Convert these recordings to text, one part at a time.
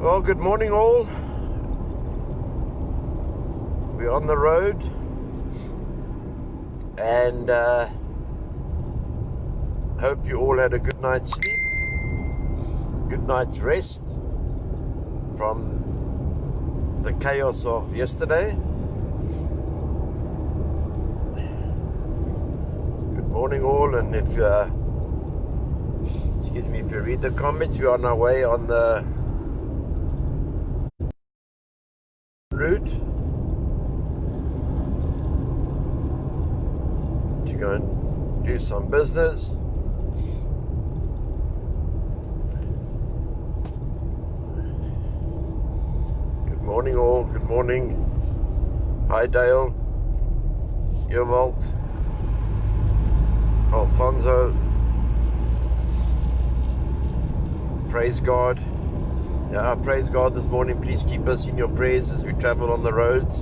Well, good morning all. We're on the road and hope you all had a good night's sleep, good night's rest from the chaos of yesterday. Good morning all, and if excuse me, if you read the comments, we're on our way on the route to go and do some business. Good morning all, good morning. Hi Dale, Ewald, Alfonso. Praise God. Yeah, praise God this morning. Please keep us in your prayers as we travel on the roads.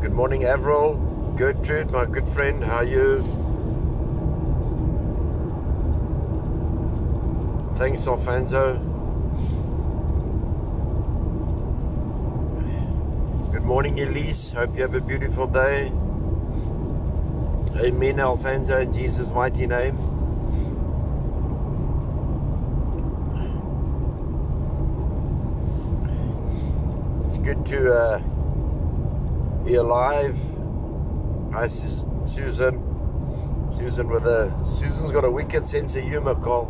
Good morning, Avril. Gertrude, my good friend, how are you? Thanks, Alfonso. Good morning, Elise. Hope you have a beautiful day. Amen, Alfonso, in Jesus' mighty name. Good to be alive. Hi Susan. Susan's got a wicked sense of humor, Carl.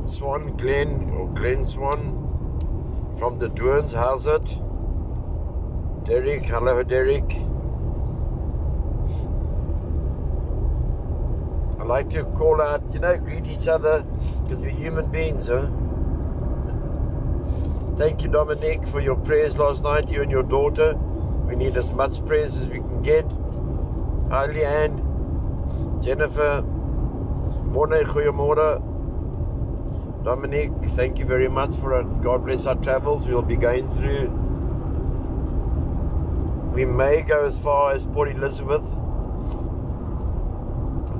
Yes, sir. Swan Glenn Swan from the Dwoons, how's it? Derek, hello Derek. I like to call out, greet each other because we're human beings, huh? Thank you, Dominic, for your prayers last night, you and your daughter. We need as much prayers as we can get. Hi, Leanne, Jennifer, Morne, goeiemorgen. Dominic, thank you very much for it. God bless our travels. We'll be going through. We may go as far as Port Elizabeth.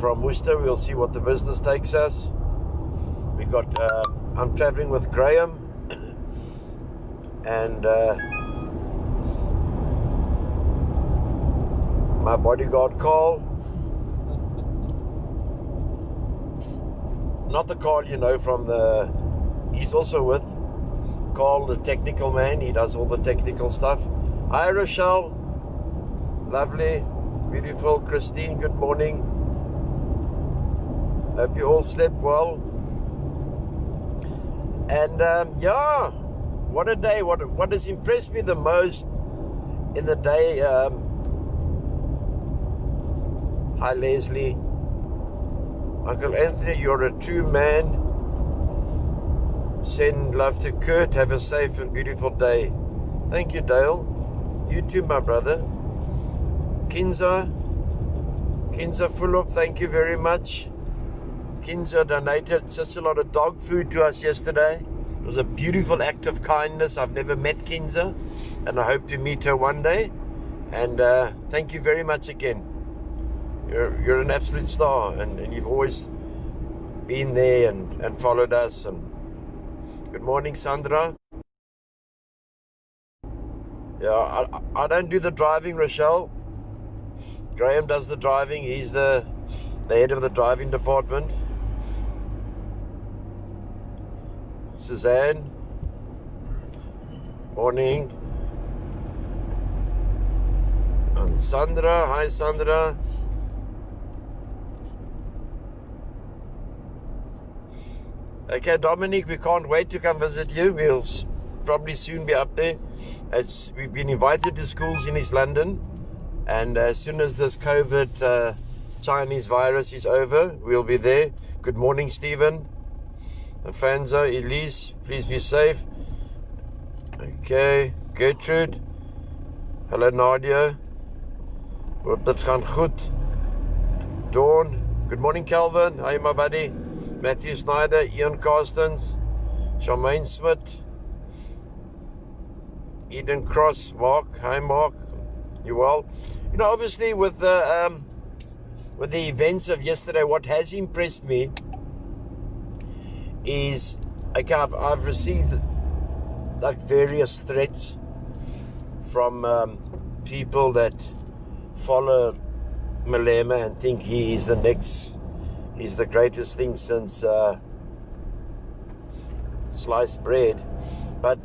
From Worcester, we'll see what the business takes us. We got, I'm traveling with Graham and my bodyguard Carl. Not the Carl from the, he's also with Carl, the technical man. He does all the technical stuff. Hi Rochelle, lovely, beautiful. Christine, good morning. Hope you all slept well. And yeah, what a day. What has impressed me the most in the day, hi Leslie, Uncle Anthony, you're a true man. Send love to Kurt. Have a safe and beautiful day. Thank you, Dale. You too, my brother. Kinza Fulop, thank you very much. Kinza donated such a lot of dog food to us yesterday. It was a beautiful act of kindness. I've never met Kinza, and I hope to meet her one day. And thank you very much again. You're an absolute star, and you've always been there and followed us. And good morning, Sandra. Yeah, I don't do the driving, Rochelle. Graham does the driving. He's the head of the driving department. Suzanne, morning. And Sandra, hi Sandra. Okay, Dominic, we can't wait to come visit you. We'll probably soon be up there, as we've been invited to schools in East London, and as soon as this COVID Chinese virus is over, we'll be there. Good morning, Stephen. Afanza, Elise, please be safe. Okay, Gertrude. Hello, Nadia. Hoop dit gaan goed. Dawn. Good morning, Calvin. Hi, my buddy. Matthew Snyder, Ian Carstens, Charmaine Smith, Eden Cross, Mark. Hi, Mark. You well? You know, obviously with the with the events of yesterday, what has impressed me is, okay, I've received like various threats from people that follow Malema and think he's the greatest thing since sliced bread. But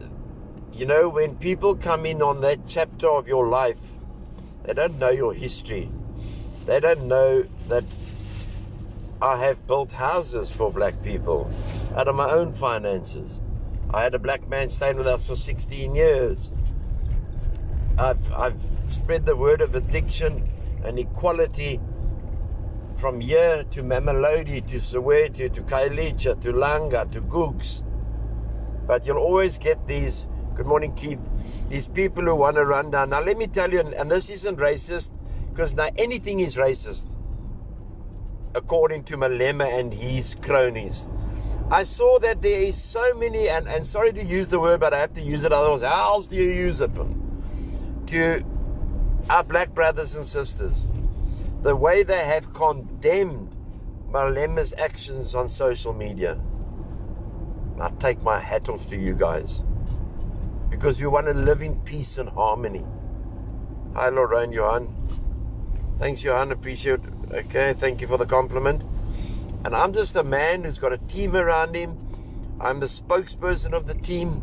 you know, when people come in on that chapter of your life, they don't know your history. They don't know that I have built houses for black people out of my own finances. I had a black man staying with us for 16 years. I've spread the word of addiction and equality from here to Mamelodi, to Soweto, to Kailicha, to Langa, to Googs. But you'll always get these, good morning Keith, these people who want to run down. Now let me tell you, and this isn't racist, because now anything is racist, according to Malema and his cronies. I saw that there is so many, and sorry to use the word, but I have to use it, otherwise how else do you use it? To our black brothers and sisters, the way they have condemned Malema's actions on social media. I take my hat off to you guys, because we want to live in peace and harmony. Hi Lorraine, Johan. Thanks Johan, appreciate it. Okay, thank you for the compliment. And I'm just a man who's got a team around him. I'm the spokesperson of the team,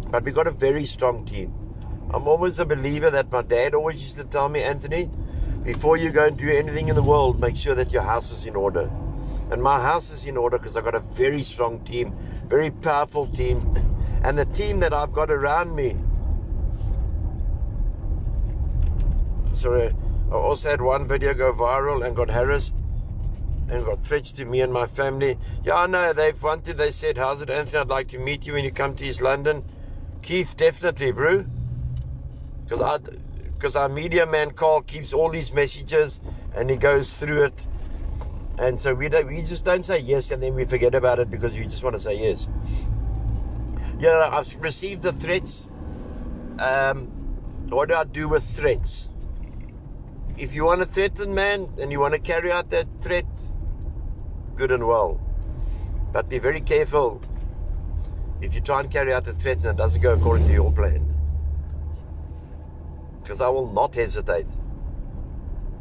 but we got a very strong team. I'm always a believer that my dad always used to tell me, Anthony, before you go and do anything in the world, make sure that your house is in order. And my house is in order because I've got a very strong team, very powerful team. And the team that I've got around me. Sorry, I also had one video go viral and got harassed and got threats to me and my family. Yeah, I know, they said, how's it, Anthony, I'd like to meet you when you come to East London. Keith, definitely, bro. Because our media man Carl keeps all these messages and he goes through it. And so we just don't say yes and then we forget about it because we just want to say yes. Yeah, I've received the threats. What do I do with threats? If you want to threaten, man, and you want to carry out that threat, good and well. But be very careful if you try and carry out a threat and it doesn't go according to your plan. Because I will not hesitate.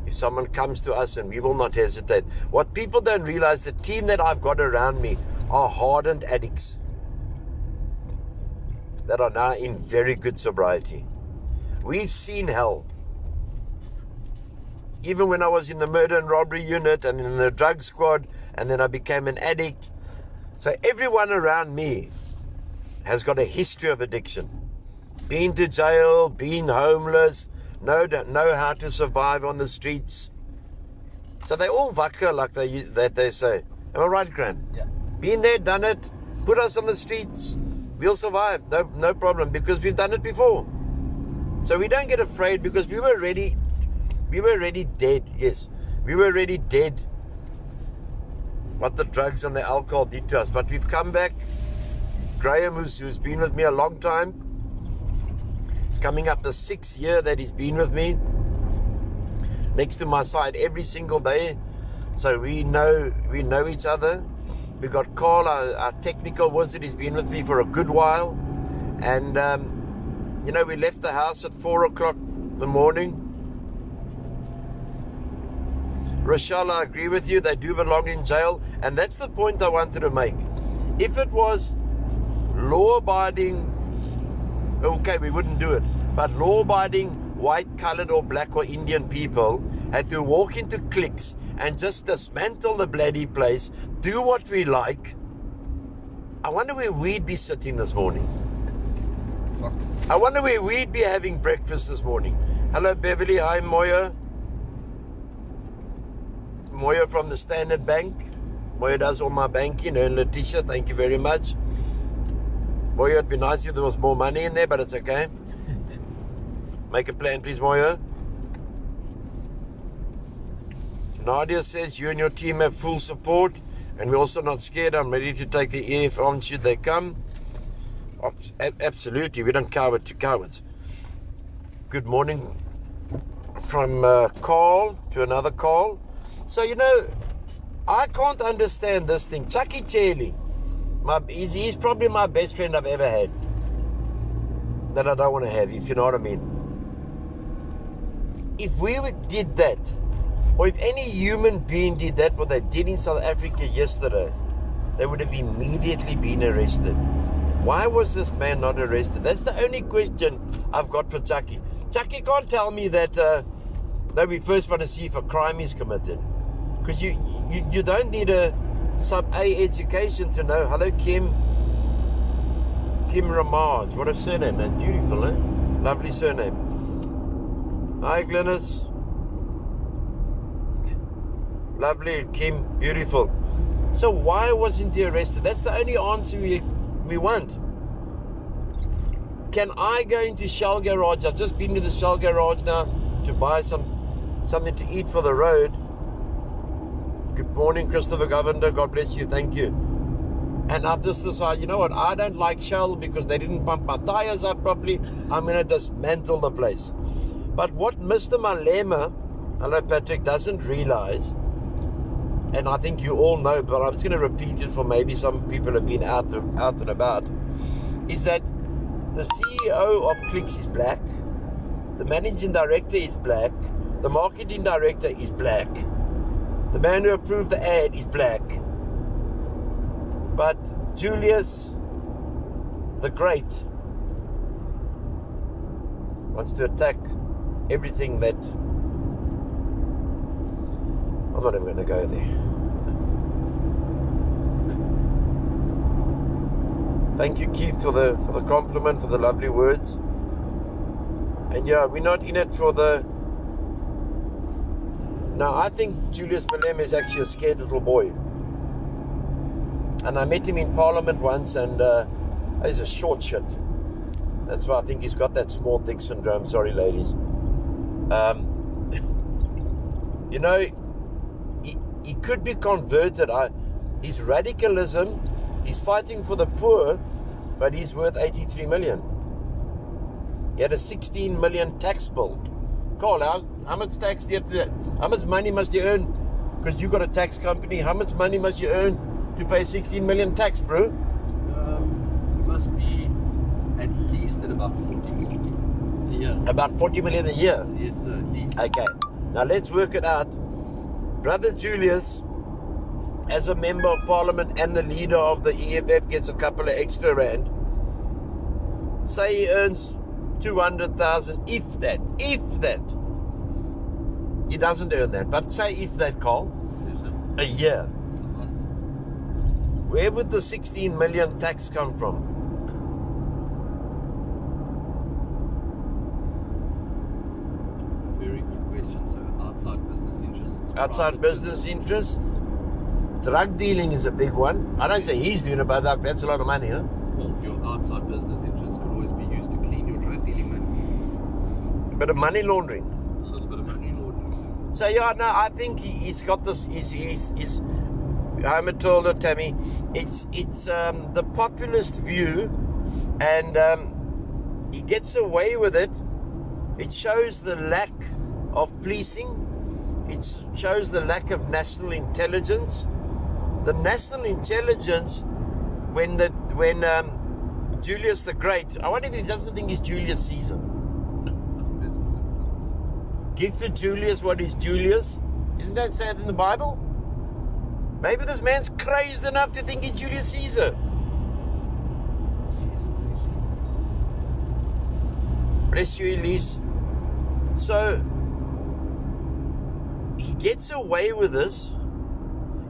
If someone comes to us, and we will not hesitate. What people don't realize, the team that I've got around me are hardened addicts that are now in very good sobriety. We've seen hell. Even when I was in the murder and robbery unit and in the drug squad, and then I became an addict. So everyone around me has got a history of addiction. Been to jail, been homeless, know how to survive on the streets. So they all wakker, like they say. Am I right, Graham? Yeah. Been there, done it, put us on the streets, we'll survive, no problem, because we've done it before. So we don't get afraid, because we were already dead, yes. We were already dead what the drugs and the alcohol did to us. But we've come back. Graham, who's been with me a long time, it's coming up the 6th year that he's been with me, next to my side every single day. So we know each other. We got Carl, our technical wizard. He's been with me for a good while. And we left the house at 4 o'clock in the morning. Rochelle, I agree with you, they do belong in jail. And that's the point I wanted to make. If it was law-abiding, okay, we wouldn't do it. But law-abiding white, colored, or black or Indian people had to walk into cliques and just dismantle the bloody place, do what we like. I wonder where we'd be sitting this morning. Fuck. I wonder where we'd be having breakfast this morning. Hello, Beverly. Hi, Moya. Moya from the Standard Bank. Moya does all my banking. And Letitia, thank you very much. Moya, it'd be nice if there was more money in there, but it's okay. Make a plan, please, Moya. Nadia says you and your team have full support, and we're also not scared. I'm ready to take the EF on should they come. Absolutely, we don't cower to cowards. Good morning from Carl to another Carl. So, I can't understand this thing. Chucky Chelly, he's probably my best friend I've ever had. That I don't want to have, if you know what I mean. If we did that, or if any human being did that, what they did in South Africa yesterday, they would have immediately been arrested. Why was this man not arrested? That's the only question I've got for Chucky. Chucky can't tell me that we first want to see if a crime is committed. Because you don't need a sub-A education to know. Hello, Kim Ramage. What a surname. That's beautiful, eh? Lovely surname. Hi, Glynis. Lovely, Kim. Beautiful. So why wasn't he arrested? That's the only answer we want. Can I go into Shell Garage? I've just been to the Shell Garage now to buy something to eat for the road. Good morning, Christopher Governor. God bless you. Thank you. And I've just decided, you know what? I don't like Shell because they didn't pump my tires up properly. I'm going to dismantle the place. But what Mr. Malema, hello Patrick, doesn't realize, and I think you all know, but I'm just going to repeat it for maybe some people have been out and about, is that the CEO of Clicks is black, the managing director is black, the marketing director is black, the man who approved the ad is black. But Julius the Great wants to attack everything that... I'm not even going to go there. Thank you, Keith, for the compliment, for the lovely words. And yeah, we're not in it for the... Now, I think Julius Malema is actually a scared little boy. And I met him in Parliament once, and he's a short shit. That's why I think he's got that small dick syndrome. Sorry, ladies. He could be converted. His radicalism, he's fighting for the poor, but he's worth 83 million. He had a 16 million tax bill. Carl, how much tax do you have to... How much money must you earn? Because you got a tax company. How much money must you earn to pay 16 million tax, bro? You must be at least at about 40 million a year. About 40 million a year? Yes, at least. Okay. Now let's work it out. Brother Julius, as a member of Parliament and the leader of the EFF, gets a couple of extra rand. Say he earns 200,000, if that. He doesn't earn that, but say if that, Carl, a year. Where would the 16 million tax come from? Very good question. So outside business interests. Outside business interests? Drug dealing is a big one. I don't say he's doing it, but that's a lot of money, huh? Well, your outside business interests could always be used to clean your drug dealing money. A bit of money laundering. A little bit of money laundering. So yeah, no, I think he's got this. He's I'm told her, Tammy, it's the populist view, and he gets away with it. It shows the lack of policing. It shows the lack of national intelligence. The national intelligence, when Julius the Great, I wonder if he doesn't think he's Julius Caesar. I think that's what Give to Julius what is Julius. Isn't that said in the Bible? Maybe this man's crazed enough to think he's Julius Caesar. Bless you, Elise. So, he gets away with this.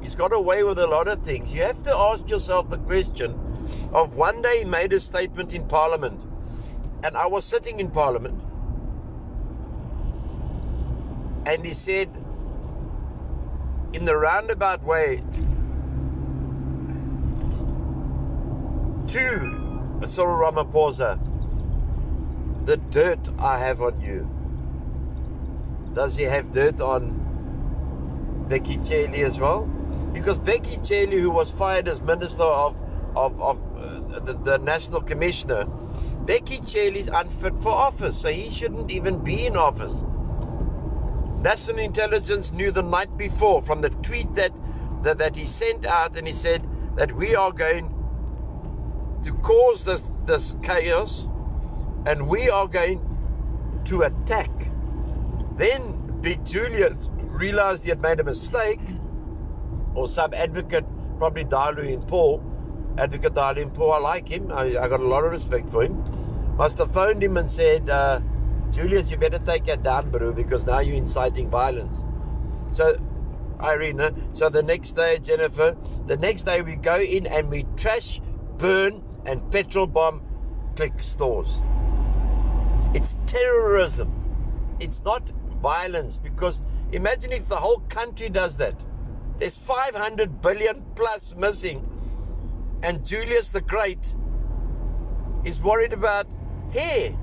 He's got away with a lot of things. You have to ask yourself the question of, one day he made a statement in Parliament, and I was sitting in Parliament, and he said, in the roundabout way, to Cyril Ramaphosa, the dirt I have on you. Does he have dirt on Becky Chelly as well? Because Becky Chelly, who was fired as Minister of the National Commissioner, Becky Chelly is unfit for office, so he shouldn't even be in office. National intelligence knew the night before from the tweet that he sent out, and he said that we are going to cause this chaos and we are going to attack. Then Big Julius realized he had made a mistake, or some advocate, probably Advocate Darlene Paul, I like him, I got a lot of respect for him, must have phoned him and said, Julius, you better take that down, bro, because now you're inciting violence. So, Irina, so the next day, Jennifer, the next day we go in and we trash, burn, and petrol bomb Click stores. It's terrorism. It's not violence, because imagine if the whole country does that. There's 500 billion plus missing, and Julius the Great is worried about hair.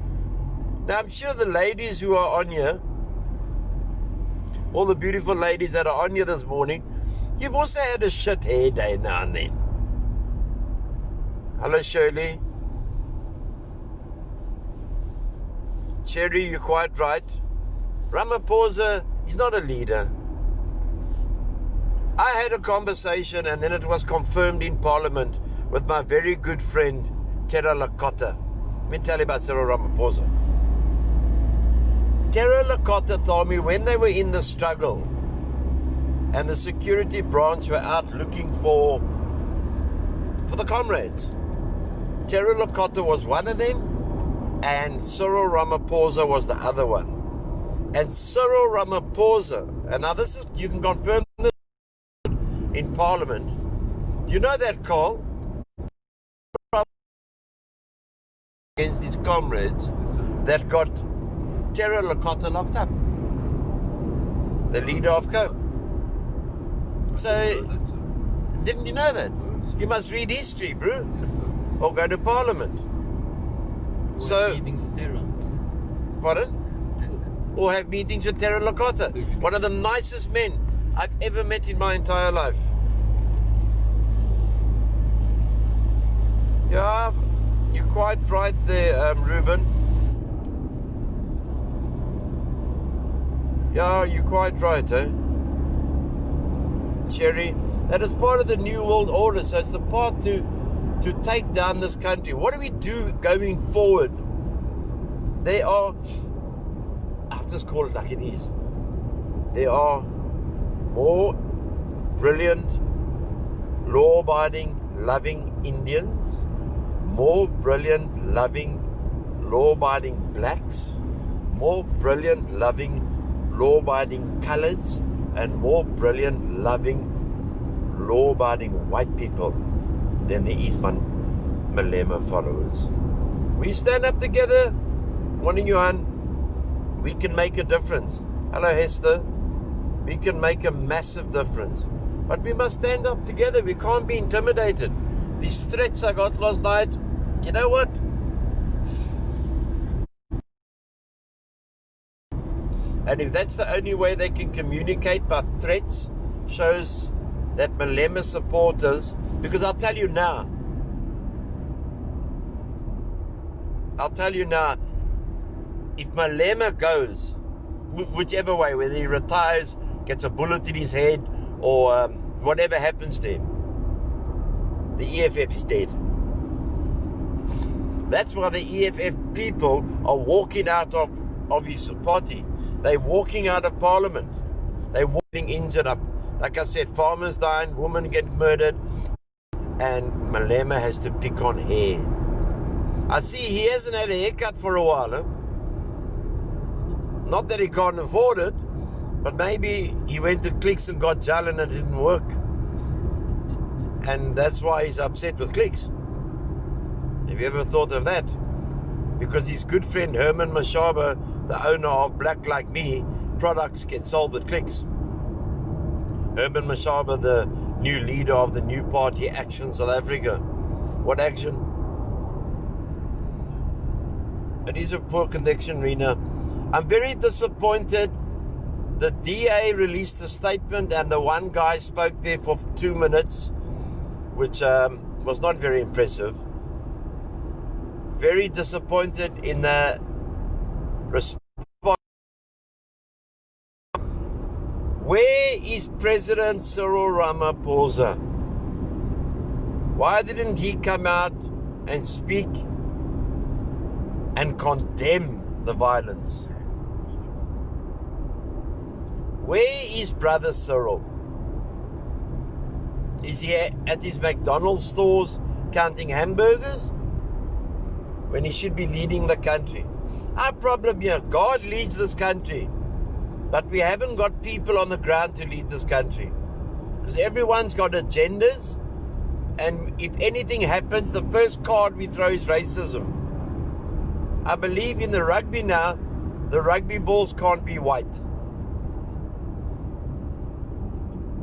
Now, I'm sure the ladies who are on here, all the beautiful ladies that are on here this morning, you've also had a shit hair day now and then. Hello, Shirley. Cherry, you're quite right. Ramaphosa, he's not a leader. I had a conversation, and then it was confirmed in Parliament, with my very good friend, Terra Lakota. Let me tell you about Cyril Ramaphosa. Terra Lakota told me when they were in the struggle, and the security branch were out looking for the comrades. Terra Lakota was one of them, and Cyril Ramaphosa was the other one. And Cyril Ramaphosa, and now this is, you can confirm this in Parliament. Do you know that, Carl? Against his comrades that got Terra Lakota locked up. The leader of COPE. So, didn't you know that? You must read history, bro. Or go to Parliament. So, meetings with Terra. Pardon? Or have meetings with Terra Lakota. One of the nicest men I've ever met in my entire life. Yeah, you're quite right there, Ruben. Yeah, you're quite right, eh? Cherry, that is part of the New World Order, so it's the part to take down this country. What do we do going forward? There are, I'll just call it like it is, there are more brilliant, law-abiding, loving Indians, more brilliant, loving, law-abiding blacks, more brilliant, loving, law-abiding coloreds, and more brilliant, loving, law-abiding white people than there is Malema followers. We stand up together, morning Johan, we can make a difference. Hello Hester, we can make a massive difference. But we must stand up together, we can't be intimidated. These threats I got last night, you know what? And if that's the only way they can communicate by threats, shows that Malema supporters, because I'll tell you now, if Malema goes, whichever way, whether he retires, gets a bullet in his head, or whatever happens to him, the EFF is dead. That's why the EFF people are walking out of his party. They're walking out of Parliament. They're walking injured up. Like I said, farmers dying, women get murdered, and Malema has to pick on hair. I see he hasn't had a haircut for a while. Huh? Not that he can't afford it, but maybe he went to Clicks and got gel and it didn't work. And that's why he's upset with Clicks. Have you ever thought of that? Because his good friend Herman Mashaba, the owner of Black Like Me products, get sold with Clicks. Herman Mashaba, the new leader of the new party Action South Africa. What action? It is a poor connection, Rena. I'm very disappointed. The DA released a statement and the one guy spoke there for 2 minutes, which was not very impressive. Very disappointed in the response. Where is President Cyril Ramaphosa? Why didn't he come out and speak and condemn the violence? Where is Brother Cyril? Is he at his McDonald's stores counting hamburgers when he should be leading the country? Our problem here, God leads this country, but we haven't got people on the ground to lead this country, because everyone's got agendas, and if anything happens, the first card we throw is racism. I believe in the rugby now, the rugby balls can't be white.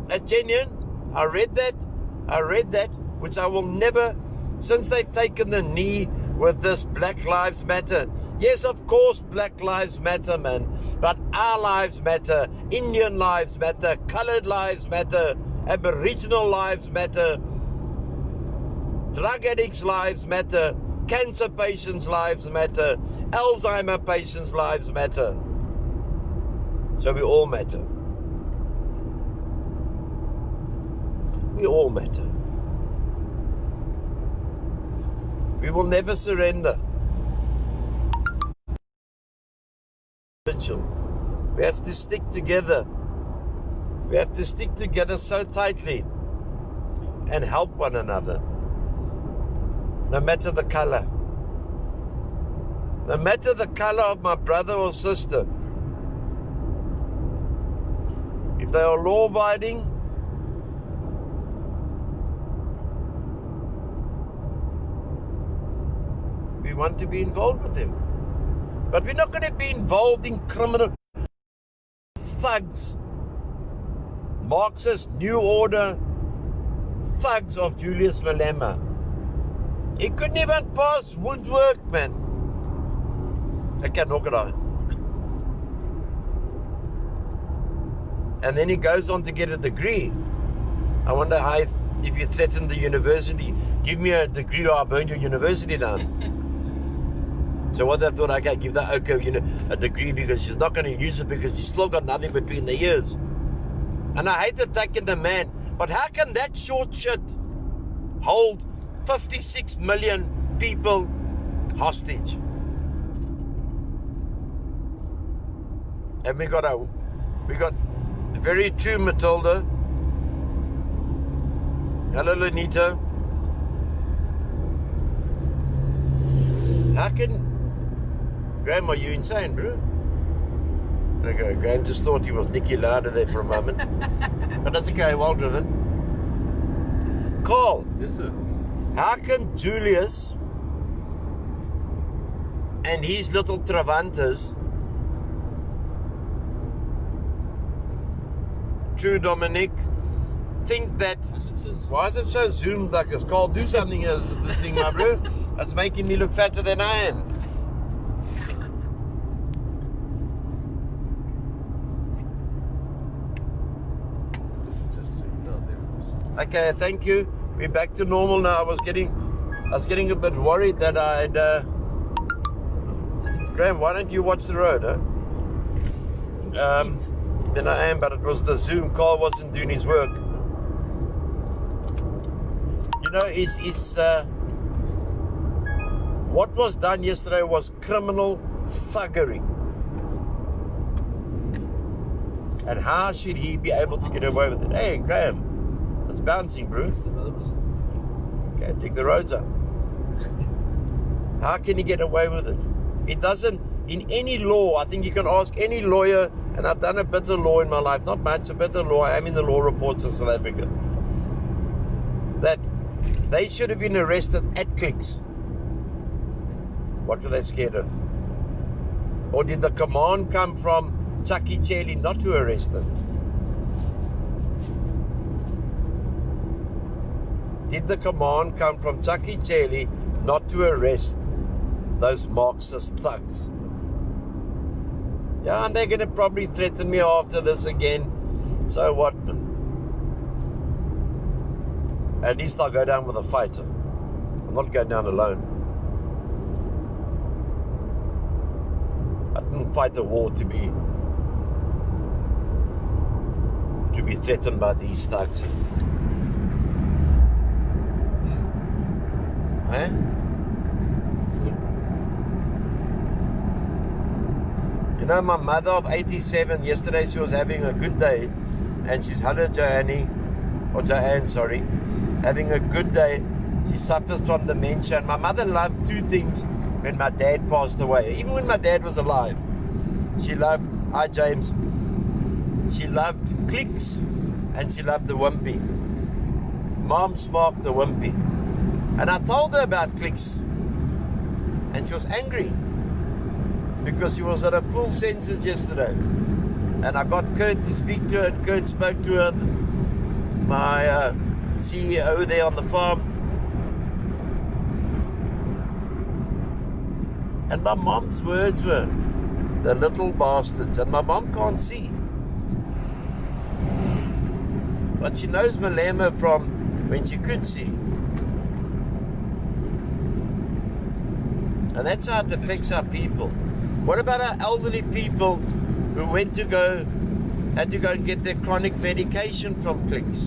That's genuine. I read that, which I will never, since they've taken the knee with this Black Lives Matter. Yes, of course, Black Lives Matter, man. But our lives matter, Indian lives matter, colored lives matter, Aboriginal lives matter, drug addicts' lives matter, cancer patients' lives matter, Alzheimer patients' lives matter. So we all matter. We all matter. We will never surrender. We have to stick together. We have to stick together so tightly and help one another. No matter the color. No matter the color of my brother or sister. If they are law-abiding, we want to be involved with them. But we're not going to be involved in criminal thugs, Marxist New Order thugs of Julius Malema. He couldn't even pass woodwork, man. I can't knock it out. And then he goes on to get a degree. I wonder how, if you threaten the university, give me a degree or I'll burn your university down. So what they thought, okay, give that a degree because she's not going to use it because she's still got nothing between the ears. And I hate attacking the man, but how can that short shit hold 56 million people hostage? And we got very true Matilda. Hello, Lenita. How can Graeme, are you insane, bro? Okay, Graeme just thought he was Nicky Lauda there for a moment. But that's okay, well driven. Carl. Yes, sir. How can Julius and his little Travantas, True Dominic, think that... Why is it so zoomed like this? Carl, do something as this thing, my bro. That's making me look fatter than I am. Okay, thank you. We're back to normal now. I was getting a bit worried that I'd Graeme, why don't you watch the road, huh? Then I am, but it was the Zoom. Carl wasn't doing his work. You know, what was done yesterday was criminal thuggery. And how should he be able to get away with it? Hey, Graeme. It's bouncing, bro. Okay, dig the roads up. How can he get away with it? It doesn't, in any law, I think you can ask any lawyer, and I've done a bit of law in my life, not much, a bit of law, I am in the law reports in South Africa, that they should have been arrested at clicks. What were they scared of? Or did the command come from Chucky Chelly not to arrest them? Did the command come from Chucky Chelly not to arrest those Marxist thugs? Yeah, and they're going to probably threaten me after this again. So what? At least I'll go down with a fighter. I'm not going down alone. I didn't fight the war to be to be threatened by these thugs. Eh? You know, my mother of 87, yesterday she was having a good day, and she's, hello Joanne, sorry, having a good day. She suffers from dementia, and my mother loved two things when my dad passed away. Even when my dad was alive, she loved, hi James, she loved Clicks, and she loved the Wimpy. Mom smoked the Wimpy. And I told her about Clicks, and she was angry because she was at her full senses yesterday. And I got Kurt to speak to her, and Kurt spoke to her, my CEO there on the farm. And my mom's words were, the little bastards. And my mom can't see, but she knows Malema from when she could see. And that's how it affects our people. What about our elderly people who had to go and get their chronic medication from Clicks?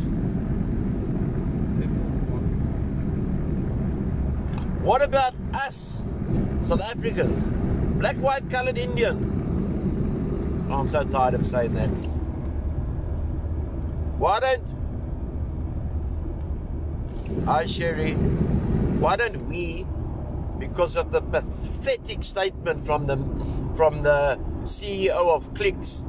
What about us, South Africans, black, white, colored, Indian? Oh, I'm so tired of saying that. Why don't we, because of the pathetic statement from the CEO of Clicks,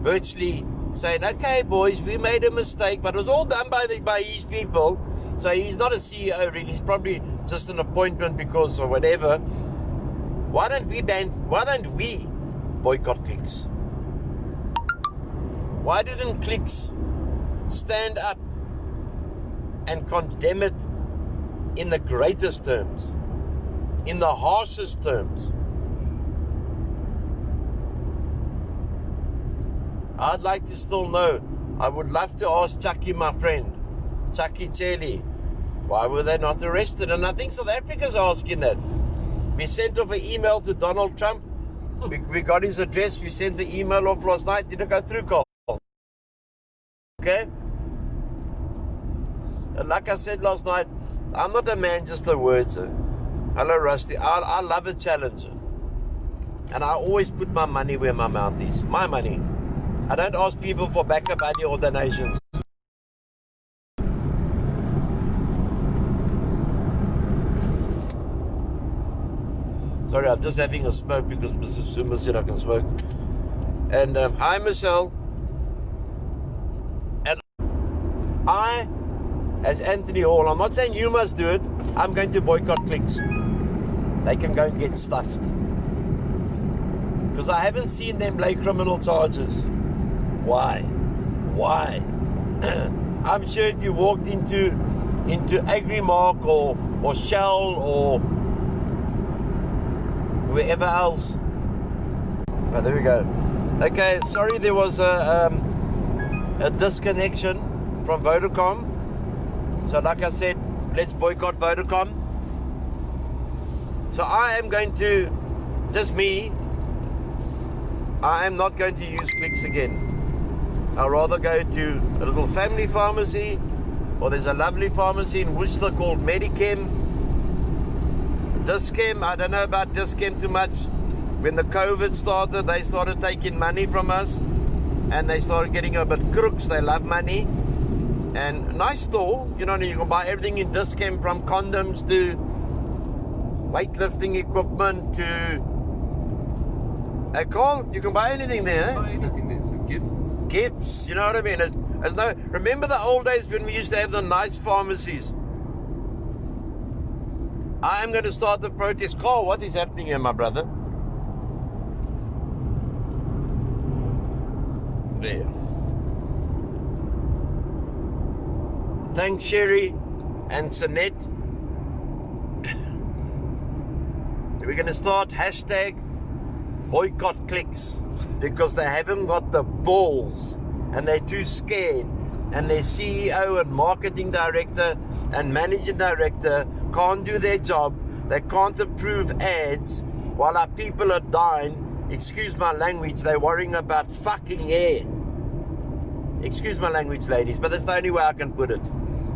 virtually saying, okay boys, we made a mistake, but it was all done by his people, so he's not a CEO really, he's probably just an appointment because or whatever. Why don't we boycott Clicks? Why didn't Clicks stand up and condemn it in the greatest terms, in the harshest terms? I'd like to still know. I would love to ask Chucky, my friend, Chucky Chelly, why were they not arrested? And I think South Africa's asking that. We sent off an email to Donald Trump. We got his address. We sent the email off last night. Didn't go through, Carl. Okay? And like I said last night, I'm not a man just of words. Hello, Rusty. I love a challenge. And I always put my money where my mouth is. My money. I don't ask people for backup money or donations. Sorry, I'm just having a smoke because Mrs. Zuma said I can smoke. And hi, Michelle. And I, as Anthony Hall, I'm not saying you must do it. I'm going to boycott Clicks. They can go and get stuffed. Because I haven't seen them lay criminal charges. Why? I'm sure if you walked into Agrimark or Shell or wherever else. Oh, there we go. Okay, sorry there was a disconnection from Vodacom. So like I said, let's boycott Vodacom. So I am going to, just me, I am not going to use Clicks again. I'll rather go to a little family pharmacy, or there's a lovely pharmacy in Worcester called Medichem. Dischem, I don't know about Dischem too much. When the COVID started, they started taking money from us, and they started getting a bit crooks. They love money. And nice store, you know, you can buy everything in Dischem, from condoms to weightlifting equipment to... Hey Carl, you can buy anything there, eh? Buy anything there, so gifts, you know what I mean? There's no, remember the old days when we used to have the nice pharmacies? I am going to start the protest. Carl, what is happening here, my brother? There. Thanks, Sherry and Sanette. We're going to start hashtag boycott Clicks, because they haven't got the balls and they're too scared, and their CEO and marketing director and managing director can't do their job. They can't approve ads while our people are dying. Excuse my language, they're worrying about fucking air. Excuse my language, ladies, but that's the only way I can put it.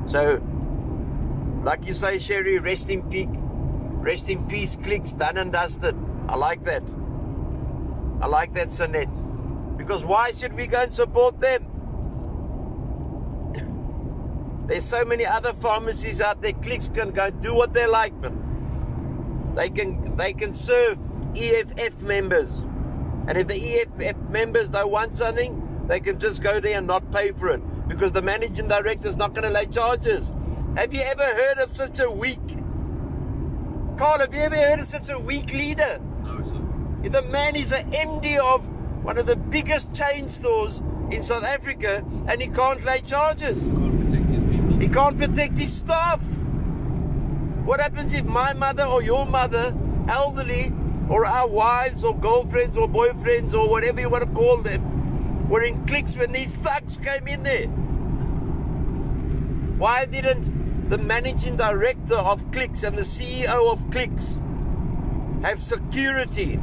So, like you say, Sherry, rest in peace, clicks, done and dusted. I like that. I like that, Sonette. Because why should we go and support them? There's so many other pharmacies out there. Clicks can go do what they like, man. They can serve EFF members. And if the EFF members don't want something, they can just go there and not pay for it. Because the managing director is not going to lay charges. Have you ever heard of such a weak... Carl, have you ever heard of such a weak leader? No, sir. The man is an MD of one of the biggest chain stores in South Africa, and he can't lay charges. He can't protect his staff. What happens if my mother or your mother, elderly, or our wives or girlfriends or boyfriends or whatever you want to call them, were in Clicks when these thugs came in there? Why didn't the managing director of Clicks and the CEO of Clicks have security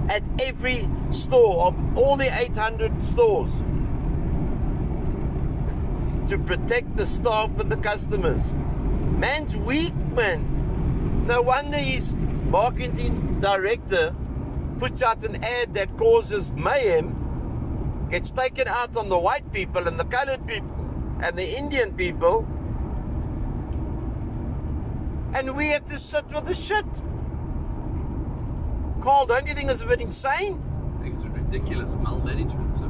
at every store of all the 800 stores to protect the staff and the customers? Man's weak, man. No wonder his marketing director puts out an ad that causes mayhem, gets taken out on the white people and the colored people and the Indian people, and we have to sit with the shit. Carl, don't you think it's a bit insane? I think it's a ridiculous malmanagement, sir.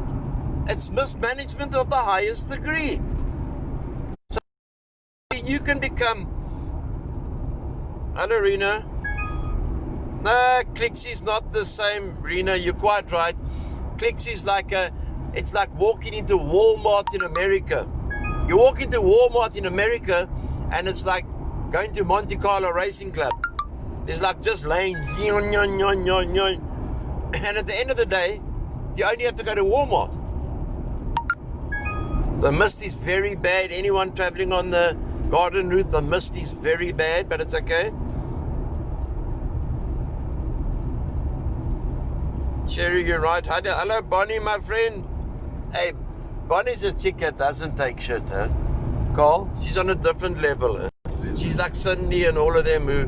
It's mismanagement of the highest degree. So you can become... Hello, Rena. No, Clicks is not the same, Rena. You're quite right. Clicks is like it's like walking into Walmart in America. You walk into Walmart in America, and it's like going to Monte Carlo Racing Club. It's like just laying, and at the end of the day, you only have to go to Walmart. The mist is very bad. Anyone traveling on the garden route, the mist is very bad, but it's okay. Sherry, you're right. Hello, Bonnie, my friend. Hey, Bonnie's a chick that doesn't take shit, huh? Carl, she's on a different level. Huh? She's like Cindy and all of them who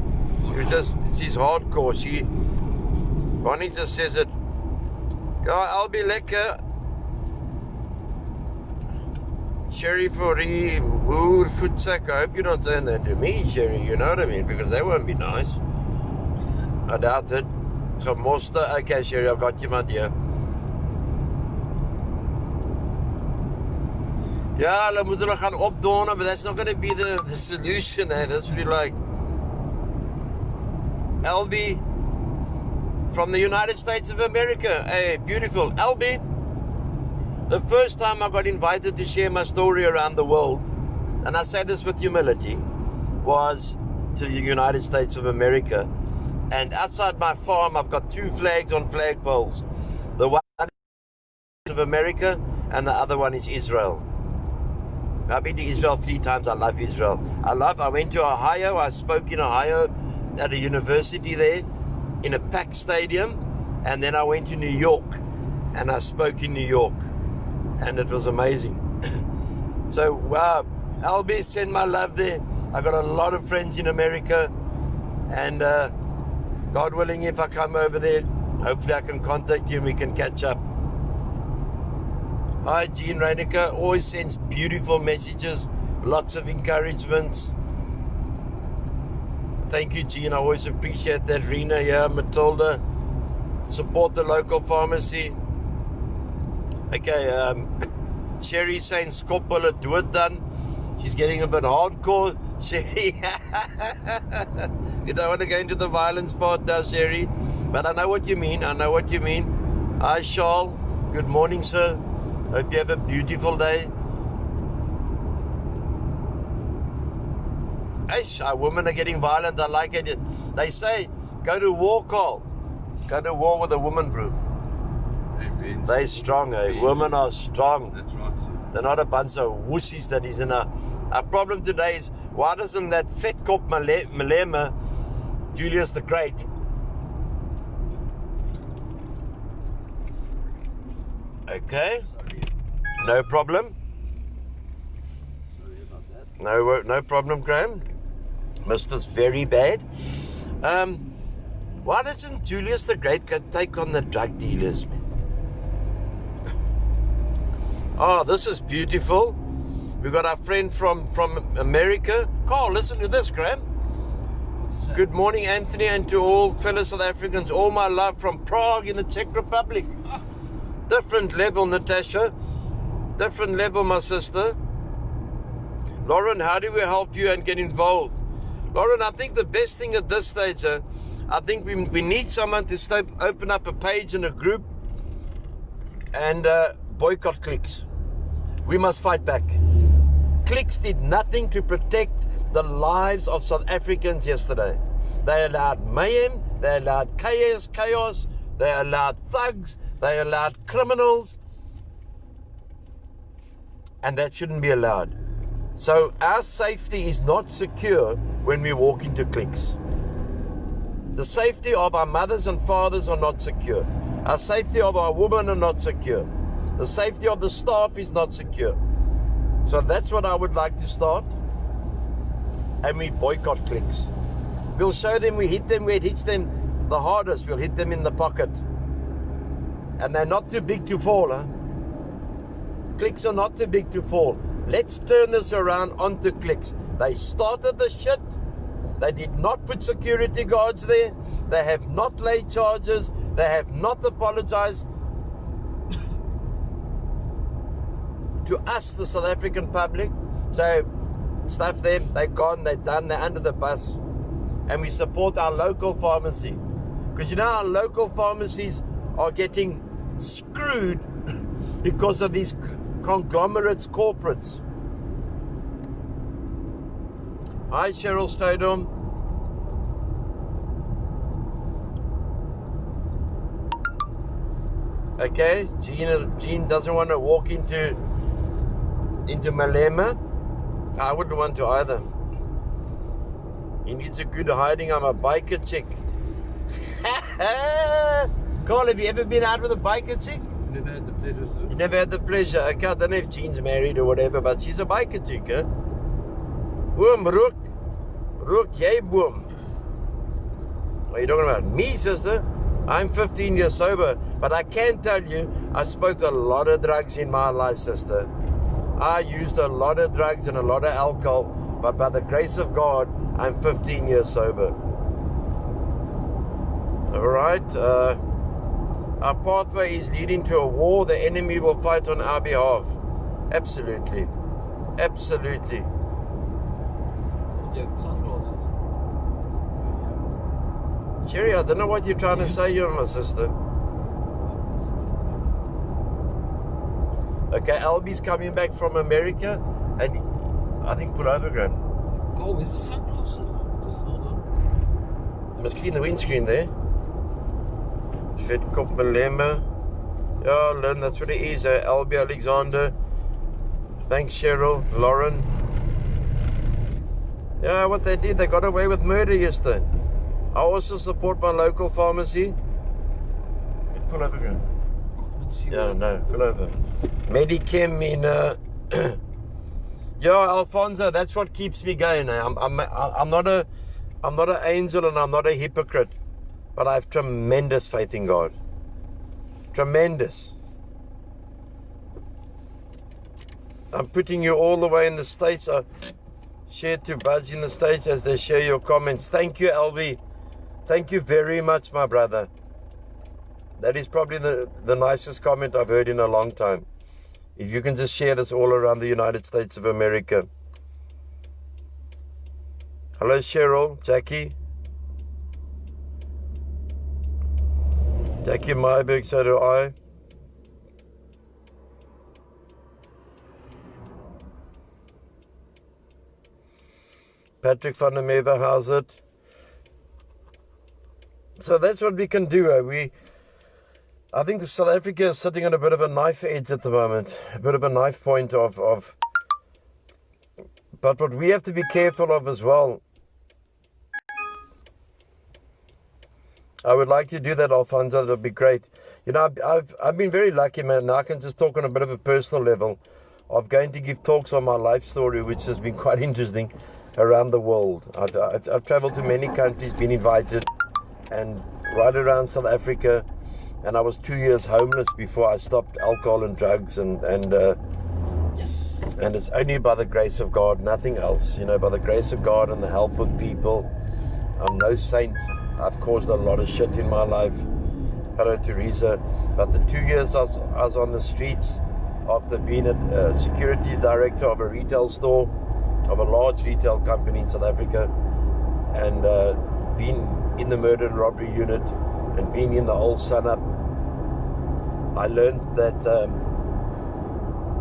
just, she's hardcore. Bonnie just says it. Ja, I'll be lekker. Sherry for the woer voetsak. I hope you're not saying that to me, Sherry. You know what I mean? Because that won't be nice. I doubt it. Gemoster. Okay, Sherry, I've got you, my dear. Ja, dan moeten we gaan opdonen, but that's not going to be the solution. Eh? That's really like... LB from the United States of America. Hey, beautiful. LB, the first time I got invited to share my story around the world, and I say this with humility, was to the United States of America. And outside my farm, I've got 2 flags on flagpoles. The one of America, and the other one is Israel. I've been to Israel 3 times. I love Israel. I went to Ohio. I spoke in Ohio at a university there in a packed stadium. And then I went to New York and I spoke in New York. And it was amazing. So, wow. Albie, send my love there. I got a lot of friends in America. And God willing, if I come over there, hopefully I can contact you and we can catch up. Hi, Jean Reinecker, always sends beautiful messages, lots of encouragements. Thank you, Jean, I always appreciate that. Rena, yeah, Matilda, support the local pharmacy. Okay, Sherry's saying Skoppele, do it done. She's getting a bit hardcore, Sherry. You don't want to go into the violence part now, Sherry. But I know what you mean, Hi, Charles, good morning, sir. Hope you have a beautiful day. Hey, women are getting violent. I like it. They say, go to war, Carl. Go to war with a woman, bro. Amen. They're strong, eh? Women are strong. That's right. They're not a bunch of wussies that is in a... Our problem today is, why doesn't that fat cop Malema, Julius the Great, okay? No problem. Sorry about that. No problem, Graham. Missed this very bad. Why doesn't Julius the Great go take on the drug dealers, man? Oh, this is beautiful. We've got our friend from America. Carl, listen to this, Graham. Good morning, Anthony, and to all fellow South Africans. All my love from Prague in the Czech Republic. Different level, Natasha. Different level, my sister. Lauren, how do we help you and get involved? Lauren, I think the best thing at this stage, I think we need someone to open up a page in a group and boycott clicks. We must fight back. Clicks did nothing to protect the lives of South Africans yesterday. They allowed mayhem, they allowed chaos, they allowed thugs, they allowed criminals, and that shouldn't be allowed. So our safety is not secure when we walk into clicks. The safety of our mothers and fathers are not secure. Our safety of our women are not secure. The safety of the staff is not secure. So that's what I would like to start. And we boycott clicks. We'll show them, we hit them where it hits them the hardest. We'll hit them in the pocket. And they're not too big to fall, huh? Clicks are not too big to fall. Let's turn this around onto clicks. They started the shit. They did not put security guards there. They have not laid charges. They have not apologized to us, the South African public. So stuff them, they're gone, they're done, they're under the bus. And we support our local pharmacy. Because you know our local pharmacies are getting screwed because of these conglomerates, corporates. Hi Cheryl Stodom. Okay, Jean doesn't want to walk into Malema. I wouldn't want to either. He needs a good hiding. I'm a biker chick. Carl, have you ever been out with a biker chick? Never had the pleasure, sir. You never had the pleasure. Okay, I don't know if Jean's married or whatever, but she's a biker chick, huh? Boom, Rook, yay, boom. What are you talking about? Me, sister? I'm 15 years sober, but I can tell you, I smoked a lot of drugs in my life, sister. I used a lot of drugs and a lot of alcohol, but by the grace of God, I'm 15 years sober. All right. Our pathway is leading to a war. The enemy will fight on our behalf. Absolutely. Absolutely. Yeah, sunglasses. Sherry, I don't know what you're trying to say here, my sister. Okay, Albie's coming back from America, and I think pull over, Graham. Oh, where's the sunglasses? Just hold on. I must clean the windscreen there. Vet Kop Malema. Yeah, Lynn, that's what it is. Albie Alexander. Thanks, Cheryl. Lauren. Yeah, what they did, they got away with murder yesterday. I also support my local pharmacy. Pull over, Graham. Yeah, no, pull over. Medichem in yeah, Alfonso, that's what keeps me going. I'm not an angel and I'm not a hypocrite, but I have tremendous faith in God. Tremendous. I'm putting you all the way in the States. Share to Buzz in the States as they share your comments. Thank you, LB. Thank you very much, my brother. That is probably the nicest comment I've heard in a long time. If you can just share this all around the United States of America. Hello, Cheryl, Jackie. Jackie Myberg, so do I. Patrick van der Merwe, how's it? So that's what we can do. I think South Africa is sitting on a bit of a knife edge at the moment, a bit of a knife point of. But what we have to be careful of as well. I would like to do that, Alfonso. That would be great. You know, I've been very lucky, man. Now I can just talk on a bit of a personal level of going to give talks on my life story, which has been quite interesting around the world. I've traveled to many countries, been invited, and right around South Africa. And I was 2 years homeless before I stopped alcohol and drugs, and Yes. And it's only by the grace of God, nothing else. You know, by the grace of God and the help of people. I'm no saint. I've caused a lot of shit in my life. Hello, Teresa. But the 2 years I was on the streets after being a security director of a retail store, of a large retail company in South Africa, and being in the murder and robbery unit, and being in the old sun-up, I learned that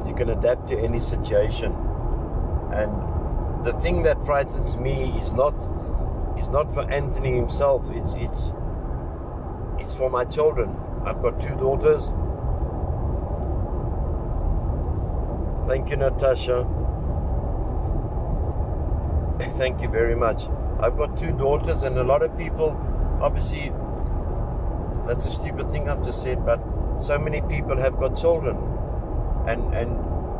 you can adapt to any situation. And the thing that frightens me is not for Anthony himself. It's for my children. I've got 2 daughters. Thank you, Natasha. Thank you very much. I've got 2 daughters, and a lot of people, obviously, that's a stupid thing I've just said, but so many people have got children, and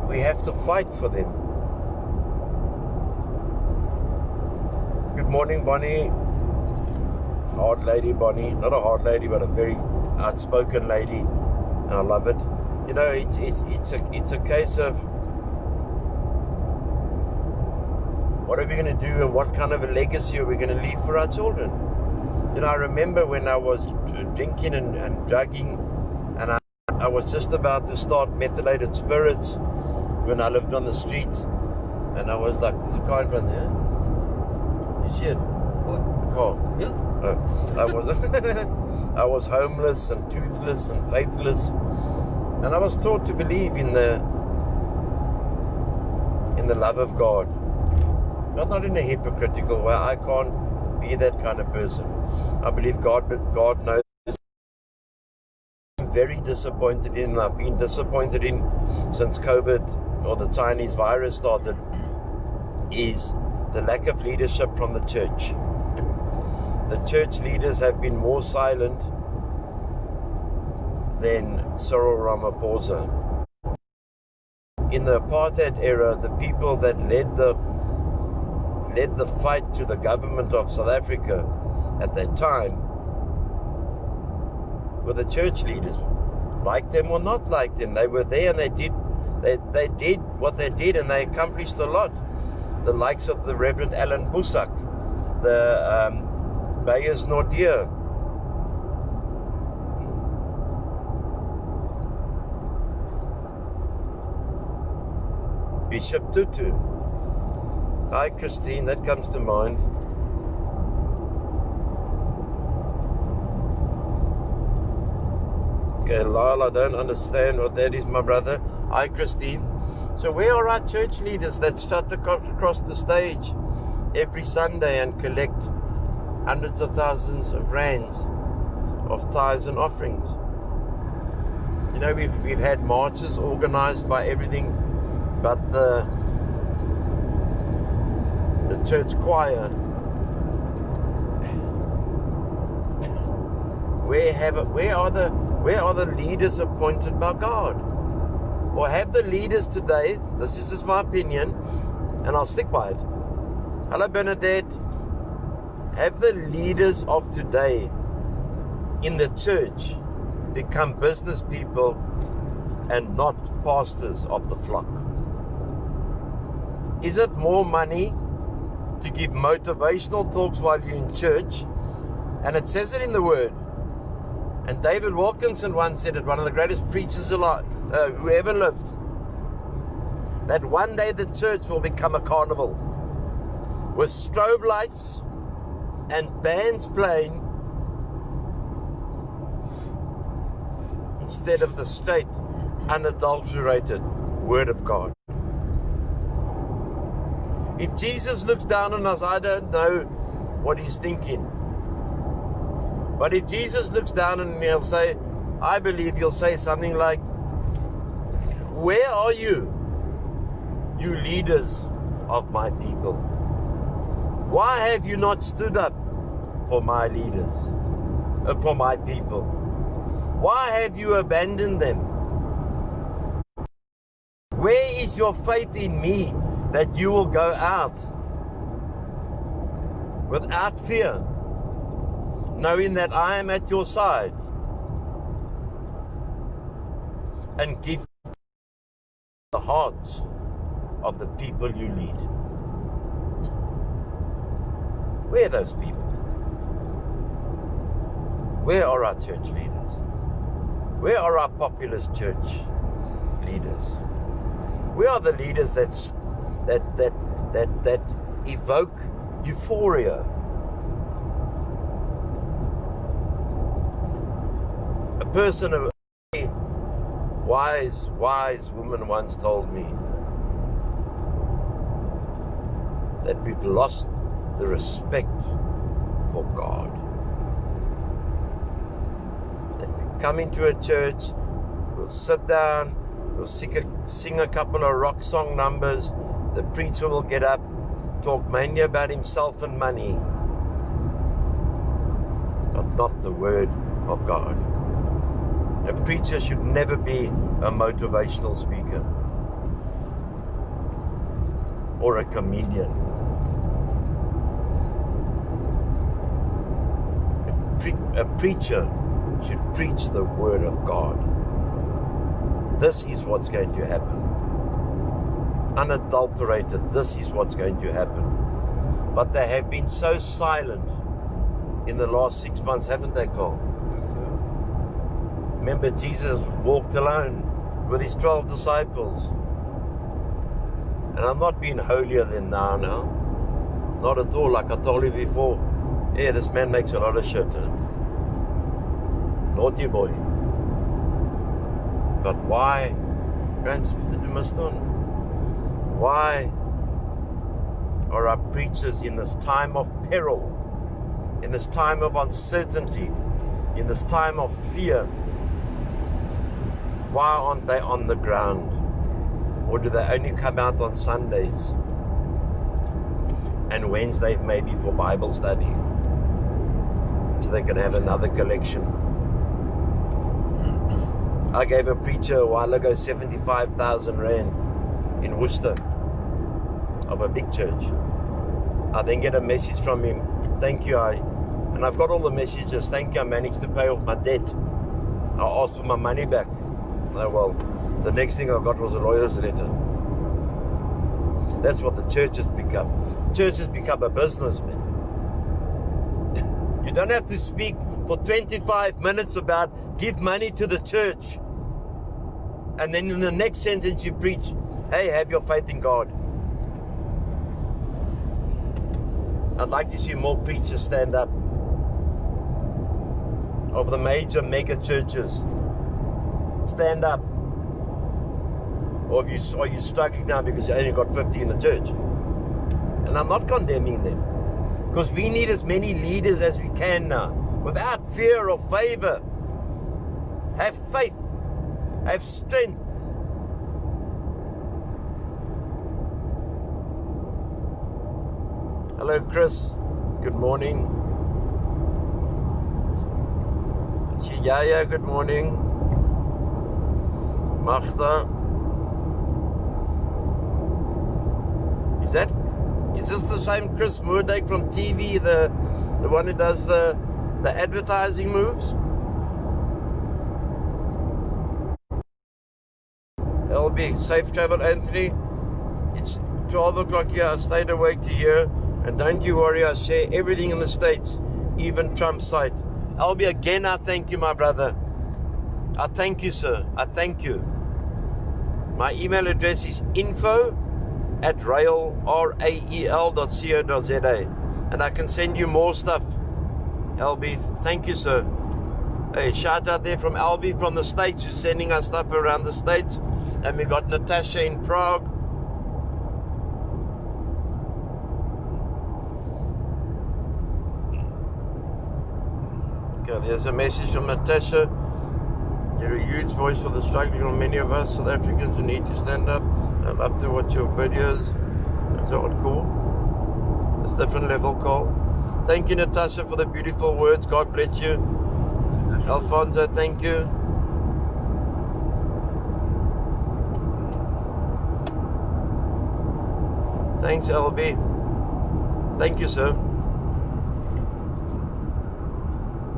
we have to fight for them. Good morning, Bonnie. Hard lady, Bonnie. Not a hard lady, but a very outspoken lady, and I love it. You know, it's a case of what are we going to do, and what kind of a legacy are we going to leave for our children? You know, I remember when I was drinking and drugging, and I was just about to start methylated spirits when I lived on the streets, and I was like, there's a car in front there. You see it? What? Car. Yeah. I was homeless and toothless and faithless, and I was taught to believe in the love of God, but not in a hypocritical way. I can't be that kind of person. I believe God, but God knows. I'm very disappointed in, I've been disappointed in since COVID or the Chinese virus started, is the lack of leadership from the church. The church leaders have been more silent than Cyril Ramaphosa. In the apartheid era, the people that led the fight to the government of South Africa at that time were the church leaders. Like them or not like them, they were there, and they did what they did, and they accomplished a lot. The likes of the Reverend Alan Busak, the Bayers Nordier, Bishop Tutu. Hi, Christine, that comes to mind. Okay, Lyle, I don't understand what that is, my brother. Hi, Christine. So where are our church leaders that strut across the stage every Sunday and collect hundreds of thousands of rands of tithes and offerings? You know, we've had marches organized by everything but the church choir. Where are the leaders appointed by God? Or have the leaders today, this is just my opinion, and I'll stick by it. Hello, Bernadette. Have the leaders of today in the church become business people and not pastors of the flock? Is it more money to give motivational talks while you're in church? And it says it in the Word. And David Wilkinson once said it, one of the greatest preachers alive, who ever lived, that one day the church will become a carnival with strobe lights and bands playing instead of the straight, unadulterated Word of God. If Jesus looks down on us, I don't know what he's thinking. But if Jesus looks down and he'll say, I believe he'll say something like, where are you, you leaders of my people? Why have you not stood up for my leaders, for my people? Why have you abandoned them? Where is your faith in me that you will go out without fear, knowing that I am at your side, and give the hearts of the people you lead? Where are those people? Where are our church leaders? Where are our populist church leaders? Where are the leaders that evoke euphoria? A person, a wise woman once told me that we've lost the respect for God. That we come into a church, we'll sit down, we'll sing a couple of rock song numbers, the preacher will get up, talk mainly about himself and money, but not the word of God. A preacher should never be a motivational speaker or a comedian. A preacher should preach the word of God. This is what's going to happen. Unadulterated, this is what's going to happen. But they have been so silent in the last 6 months, haven't they, Carl? Yes, sir. Remember, Jesus walked alone with his 12 disciples. And I'm not being holier than now. Not at all. Like I told you before, yeah, this man makes a lot of shit. Naughty boy. But why? Why are our preachers in this time of peril, in this time of uncertainty, in this time of fear, why aren't they on the ground? Or do they only come out on Sundays and Wednesdays maybe for Bible study, so they can have another collection? I gave a preacher a while ago 75,000 rand in Worcester of a big church. I then get a message from him, thank you, and I've got all the messages, thank you, I managed to pay off my debt. I asked for my money back. Oh, well, the next thing I got was a lawyer's letter. That's what the church has become. Church has become a business, man. You don't have to speak for 25 minutes about give money to the church, and then in the next sentence you preach, hey, have your faith in God. I'd like to see more preachers stand up of the major mega churches. Stand up. Or are you struggling now because you only got 50 in the church? And I'm not condemning them, because we need as many leaders as we can now, without fear or favor. Have faith, have strength. Hello, Chris. Good morning. Shiyaya, good morning. Magda. Is this the same Chris Moerdijk from TV, the one who does the advertising moves? LB, safe travel, Anthony. It's 12 o'clock here. I stayed awake to hear. And don't you worry, I share everything in the States, even Trump's site. LB, again, I thank you, my brother. I thank you, sir. I thank you. My email address is info@rael.co.za, and I can send you more stuff. LB, thank you, sir. Hey, shout out there from LB from the States, who's sending us stuff around the States. And we got Natasha in Prague. Okay, there's a message from Natasha. You're a huge voice for the struggling of many of us South Africans who need to stand up. I love to watch your videos. That's what cool. It's different level, Cole. Thank you, Natasha, for the beautiful words. God bless you. Alfonso, thank you. Thanks, LB. Thank you, sir.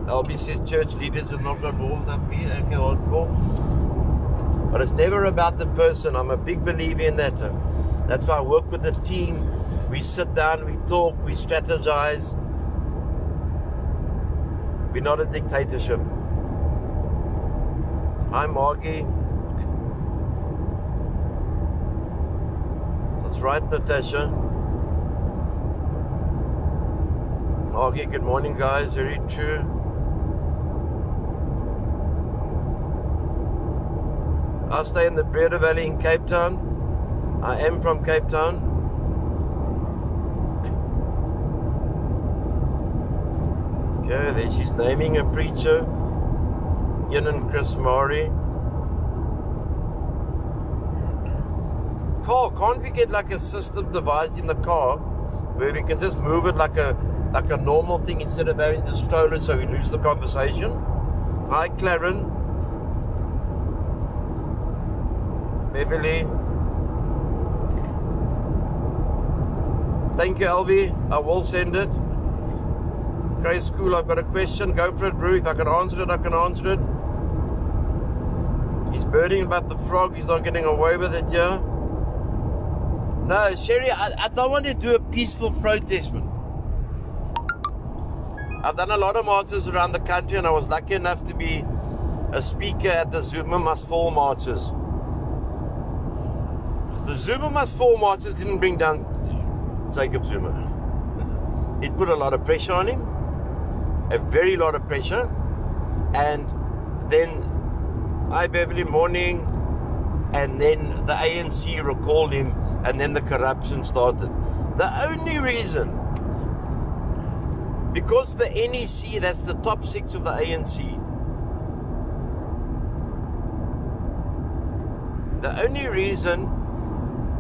LB says church leaders have not got balls up here. Okay, hardcore. But it's never about the person. I'm a big believer in that. That's why I work with the team. We sit down, we talk, we strategize. We're not a dictatorship. Hi, Margie. That's right, Natasha. Margie, good morning, guys. Very true. I stay in the Breda Valley in Cape Town. I am from Cape Town. Okay, there she's naming a preacher. Ian and Chris Murray. Carl, can't we get like a system devised in the car where we can just move it like a normal thing instead of having to stroll it so we lose the conversation? Hi, Claren. Beverly. Thank you, Alvi. I will send it. Grace School, I've got a question. Go for it, Roo. If I can answer it, I can answer it. He's burning about the frog. He's not getting away with it, yeah? No, Sherry, I don't want to do a peaceful protest, man. I've done a lot of marches around the country, and I was lucky enough to be a speaker at the Zuma Must Fall marches. The Zuma Must Fall marches didn't bring down Jacob Zuma. It put a lot of pressure on him, a very lot of pressure, and then Beverly morning, and then the ANC recalled him, and then the corruption started. The only reason, because the NEC, that's the top 6 of the ANC, the only reason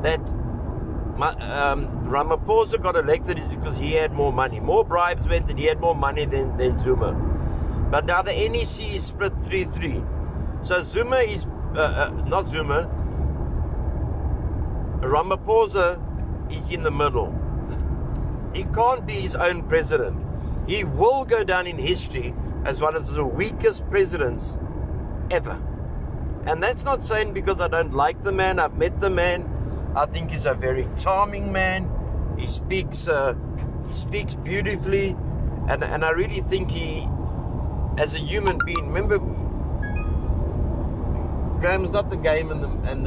that Ramaphosa got elected is because he had more money. More bribes went and he had more money than Zuma. But now the NEC is split 3-3. So Zuma is, not Zuma, Ramaphosa is in the middle. He can't be his own president. He will go down in history as one of the weakest presidents ever. And that's not saying because I don't like the man. I've met the man. I think he's a very charming man. He speaks beautifully, and I really think he, as a human being, remember, Graham's not the game and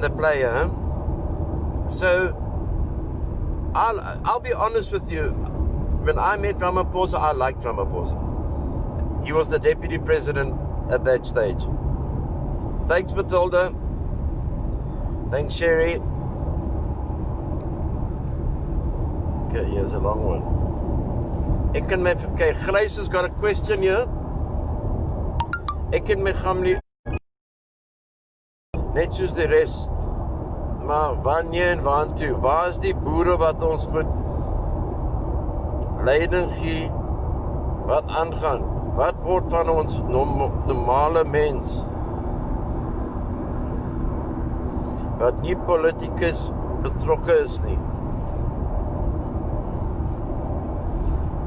the player. Huh? So I'll be honest with you. When I met Ramaphosa, I liked Ramaphosa. He was the deputy president at that stage. Thanks, Matilda. Thanks, Sherry. Okay, here's a long one. Okay, Grace has got a question here. Ek en my family net soos die res. Maar wanneer en waartoe? Waar is die boere wat ons moet leiding gee? Wat aangaan? Wat word van ons normale mens? Wat nie politicus betrokke is nie.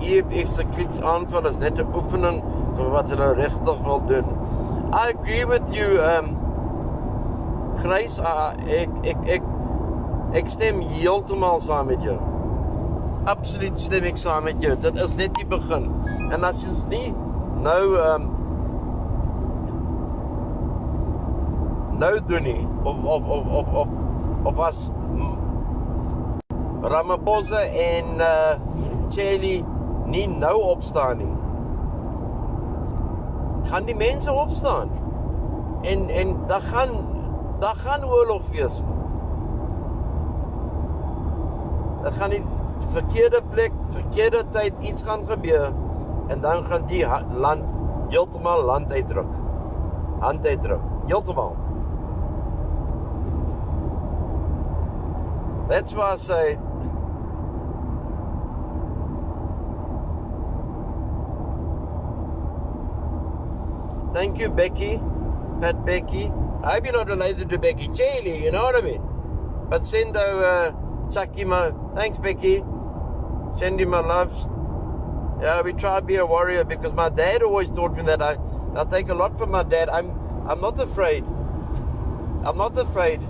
EFF se krieksaanval is net 'n oefening vir wat hulle regtig wil doen. I agree with you, Grace. Ek stem heeltemal saam met jou. Absoluut stem ek saam met jou. Dit is net die begin. En as ons nie nou doen nie, of as Ramaphosa en Chelly nie nou opstaan nie, gaan die mense opstaan en daar gaan oorlog wees. Daar gaan die verkeerde plek, verkeerde tyd iets gaan gebeur en dan gaan die land heeltemal hand uitdruk, heeltemal. That's why I say Thank you, Becky. Pat Becky. I hope you're not related to Becky Chaley, you know what I mean? But send Chucky my... Thanks, Becky. Send him my loves. Yeah, we try to be a warrior because my dad always taught me that I take a lot from my dad. I'm not afraid. I'm not afraid.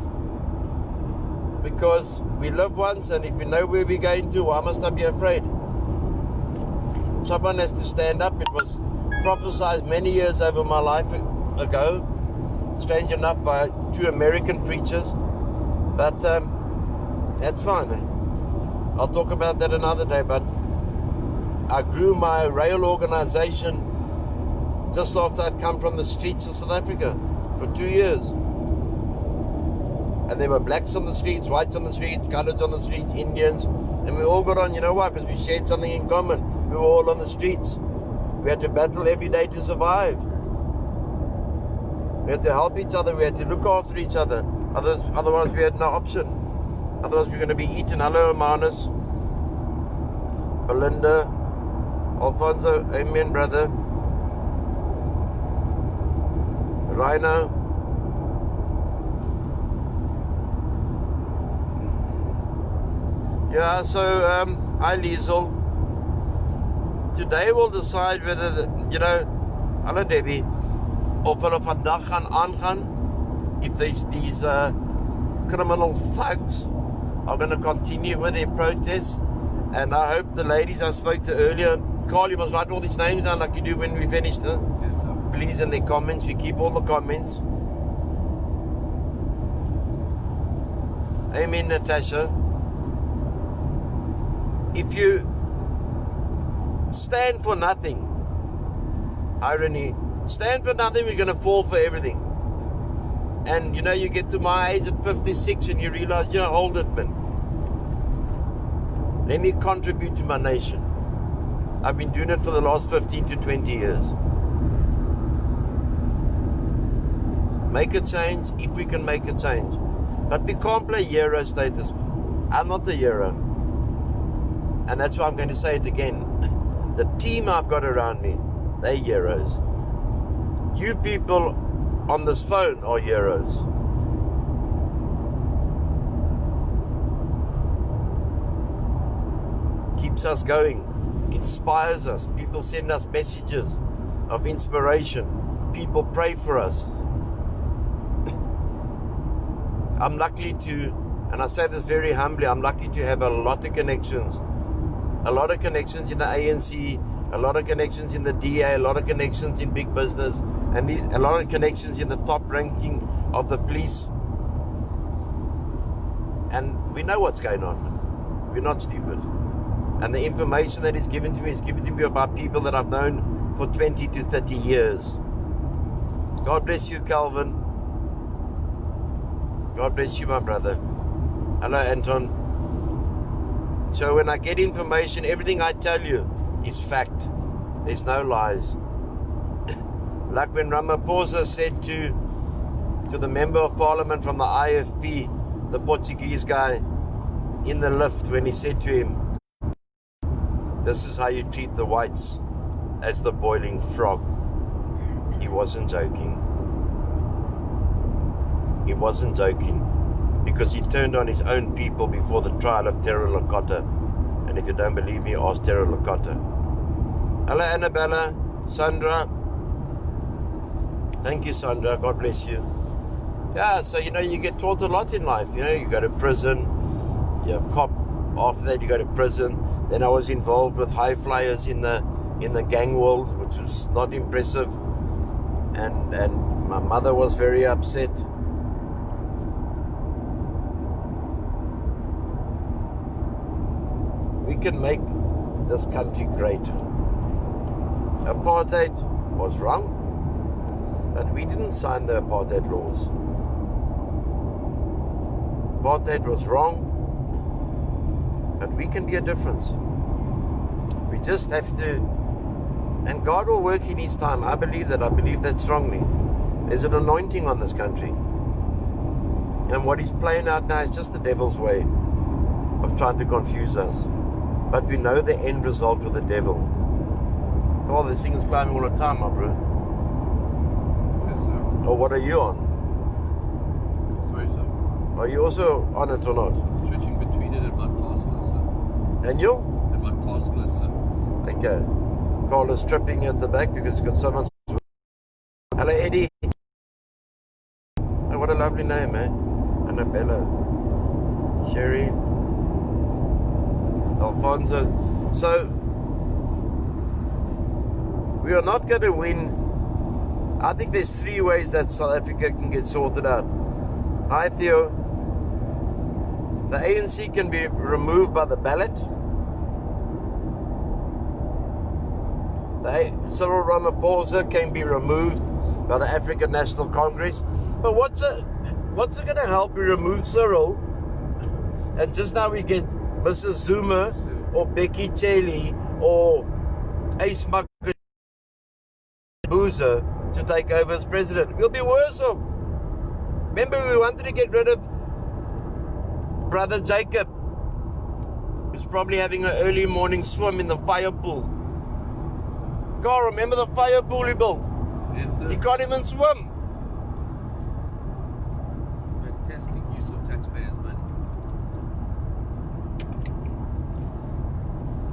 Because we live once, and if we know where we're going to, why must I be afraid? Someone has to stand up. It was prophesied many years over my life ago, strange enough, by 2 American preachers. But that's fine. I'll talk about that another day. But I grew my RAEL organization just after I'd come from the streets of South Africa for 2 years. And there were blacks on the streets, whites on the streets, coloreds on the streets, Indians. And we all got on, you know why? Because we shared something in common. We were all on the streets. We had to battle every day to survive. We had to help each other. We had to look after each other. Otherwise we had no option. Otherwise we're going to be eaten. Hello, Manus. Belinda. Alfonso. Amen, brother. Rhino. Yeah, so, hi Liesel. Today we'll decide whether, hello Debbie, of hulle vandag gaan aangaan, if these criminal thugs are going to continue with their protests. And I hope the ladies I spoke to earlier, Carl, you must write all these names down like you do when we finish them. Yes, sir. Please, in the comments, we keep all the comments. Amen, Natasha. If you stand for nothing, irony, stand for nothing, we're going to fall for everything. And you get to my age at 56 and you realize, hold it, man. Let me contribute to my nation. I've been doing it for the last 15 to 20 years. Make a change if we can make a change. But we can't play hero status. I'm not the hero. And that's why I'm going to say it again. The team I've got around me, they're heroes. You people on this phone are heroes. Keeps us going, inspires us. People send us messages of inspiration. People pray for us. I'm lucky to, and I say this very humbly, I'm lucky to have a lot of connections. A lot of connections in the ANC, a lot of connections in the DA, a lot of connections in big business, and a lot of connections in the top ranking of the police. And we know what's going on. We're not stupid. And the information that is given to me is given to me about people that I've known for 20 to 30 years. God bless you, Calvin. God bless you, my brother. Hello, Anton. So when I get information, everything I tell you is fact. There's no lies. Like when Ramaphosa said to the member of parliament from the IFP, the Portuguese guy, in the lift, when he said to him, "This is how you treat the whites, as the boiling frog." He wasn't joking. He wasn't joking. Because he turned on his own people before the trial of Terra Lakota. And if you don't believe me, ask Terra Lakota. Hello, Annabella, Sandra. Thank you, Sandra. God bless you. Yeah, so you get taught a lot in life. You go to prison, you're a cop. After that, you go to prison. Then I was involved with high flyers in the gang world, which was not impressive. And my mother was very upset. We can make this country great. Apartheid was wrong, but we didn't sign the apartheid laws. Apartheid was wrong, but we can be a difference. We just have to, and God will work in His time. I believe that. I believe that strongly. There's an anointing on this country. And what is playing out now is just the devil's way of trying to confuse us. But we know the end result with the devil. Oh, this thing is climbing all the time, my bro. Or what are you on? Sorry, sir. Are you also on it or not? Switching between it and my passport, sir. And you? And my passport, sir. Okay. Carl is tripping at the back because he's got so much. Hello, Eddie. Oh, what a lovely name, eh? Annabella. Sherry. Alfonso. So, we are not going to win. I think there's 3 ways that South Africa can get sorted out. Hi, Theo. The ANC can be removed by the ballot. Cyril Ramaphosa can be removed by the African National Congress. But what's it going to help you remove Cyril? And just now we get Mrs. Zuma or Becky Chelly or Ace Mabuza to take over as president. We'll be worse off. Remember, we wanted to get rid of Brother Jacob, who's probably having an early morning swim in the fire pool. Carl, remember the fire pool he built? Yes, sir. He can't even swim. Fantastic use of taxpayers' money.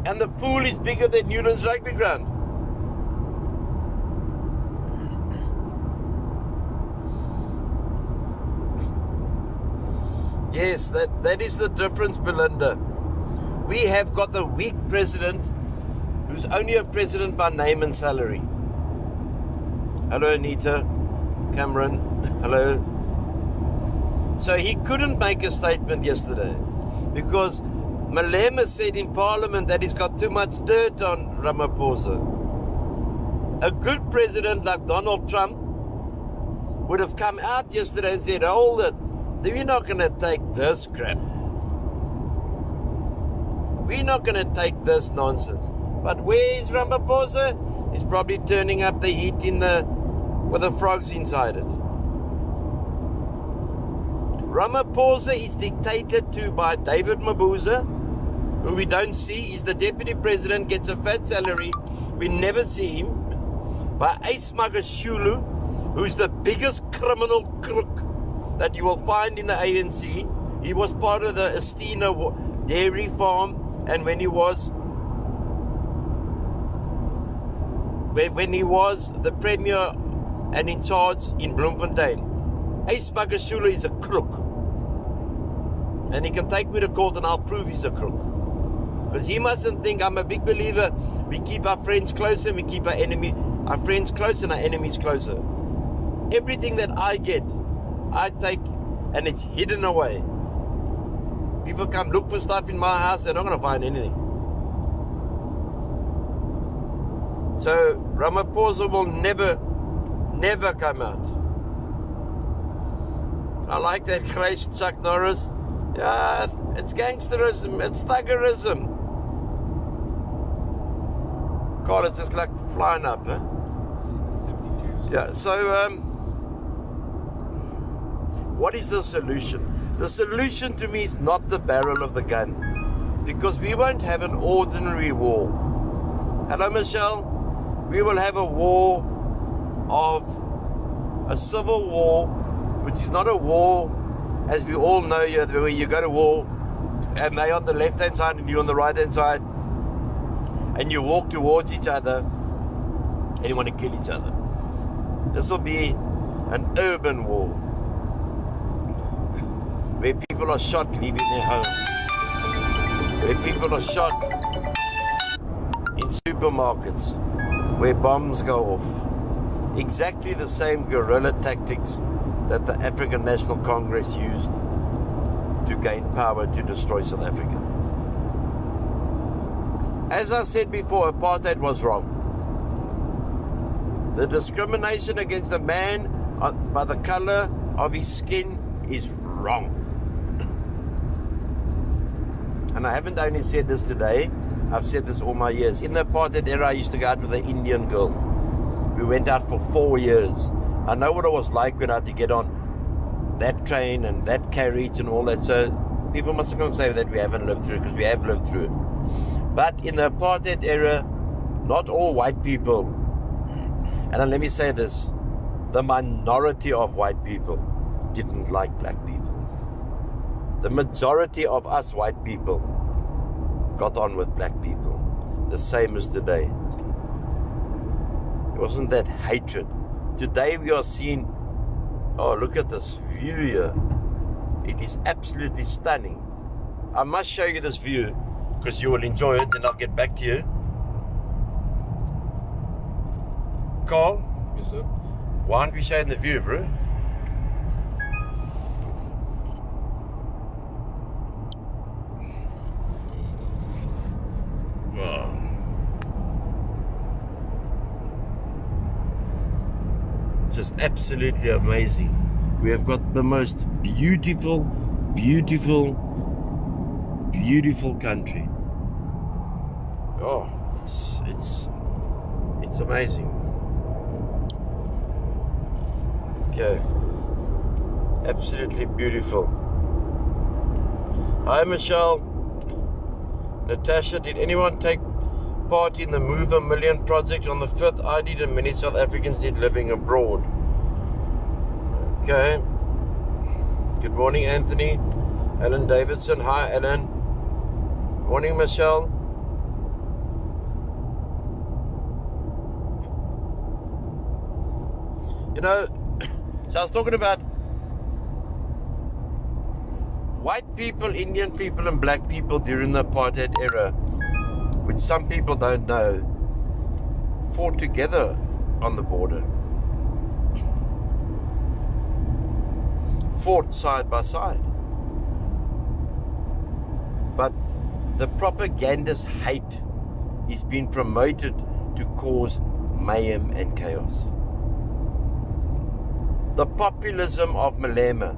And the pool is bigger than Newlands Rugby Ground. Yes, that is the difference, Belinda. We have got a weak president who's only a president by name and salary. Hello, Anita. Cameron. Hello. So he couldn't make a statement yesterday because Malema said in Parliament that he's got too much dirt on Ramaphosa. A good president like Donald Trump would have come out yesterday and said, hold it, we're not going to take this crap. We're not going to take this nonsense. But where is Ramaphosa? He's probably turning up the heat with the frogs inside it. Ramaphosa is dictated to by David Mabuza, who we don't see. He's the deputy president, gets a fat salary. We never see him. By Ace Magashulu, who's the biggest criminal crook that you will find in the ANC. He was part of the Estina dairy farm, and when he was the premier and in charge in Bloemfontein. Ace Magashulu is a crook. And he can take me to court and I'll prove he's a crook. Because he mustn't think, I'm a big believer, we keep our friends closer and we keep our friends closer and our enemies closer. Everything that I get, I take and it's hidden away. People come look for stuff in my house, they're not going to find anything. So Ramaphosa will never come out. I like that Christ Chuck Norris. Yeah, it's gangsterism, it's thuggerism. God, it's just like flying up, huh? Yeah, so what is the solution? The solution to me is not the barrel of the gun, because we won't have an ordinary war. Hello, Michelle. We will have a war a civil war, which is not a war, as we all know, where you go to war and they're on the left-hand side and you're on the right-hand side, and you walk towards each other and you want to kill each other. This will be an urban war, where people are shot leaving their homes, where people are shot in supermarkets, where bombs go off. Exactly the same guerrilla tactics that the African National Congress used to gain power to destroy South Africa. As I said before, apartheid was wrong. The discrimination against a man by the color of his skin is wrong. And I haven't only said this today, I've said this all my years. In the apartheid era, I used to go out with an Indian girl. We went out for 4 years. I know what it was like when I had to get on that train and that carriage and all that. So people must come and say that we haven't lived through it, because we have lived through it. But in the apartheid era, not all white people, and let me say this, the minority of white people didn't like black people. The majority of us white people got on with black people, the same as today. There wasn't that hatred. Today we are seeing, oh, look at this view here. It is absolutely stunning. I must show you this view because you will enjoy it, then I'll get back to you. Carl? Yes, sir. Why aren't we showing the view, bro? Wow. Just absolutely amazing. We have got the most beautiful, beautiful, beautiful country. Oh, it's amazing. Okay, absolutely beautiful. Hi, Michelle. Natasha, did anyone take part in the Move a Million project on the 5th? I did, and many South Africans did living abroad. Okay. Good morning, Anthony. Alan Davidson. Hi, Alan. Morning, Michelle. You know, so I was talking about white people, Indian people, and black people during the apartheid era, which some people don't know, fought together on the border. Fought side by side. But the propagandist hate is being promoted to cause mayhem and chaos. The populism of Malema.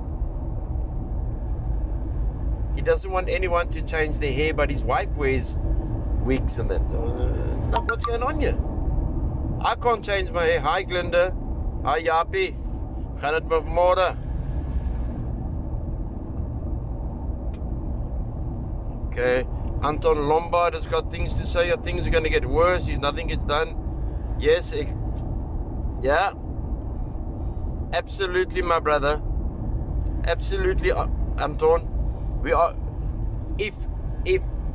He doesn't want anyone to change their hair, but his wife wears wigs and that. Look what's going on here. I can't change my hair. Hi, Glinda. Hi, Jaapie. Gaan het met môre? Okay. Anton Lombard has got things to say. Things are going to get worse if nothing gets done. Yes. Yeah. Absolutely, my brother. Absolutely, Anton. We are. If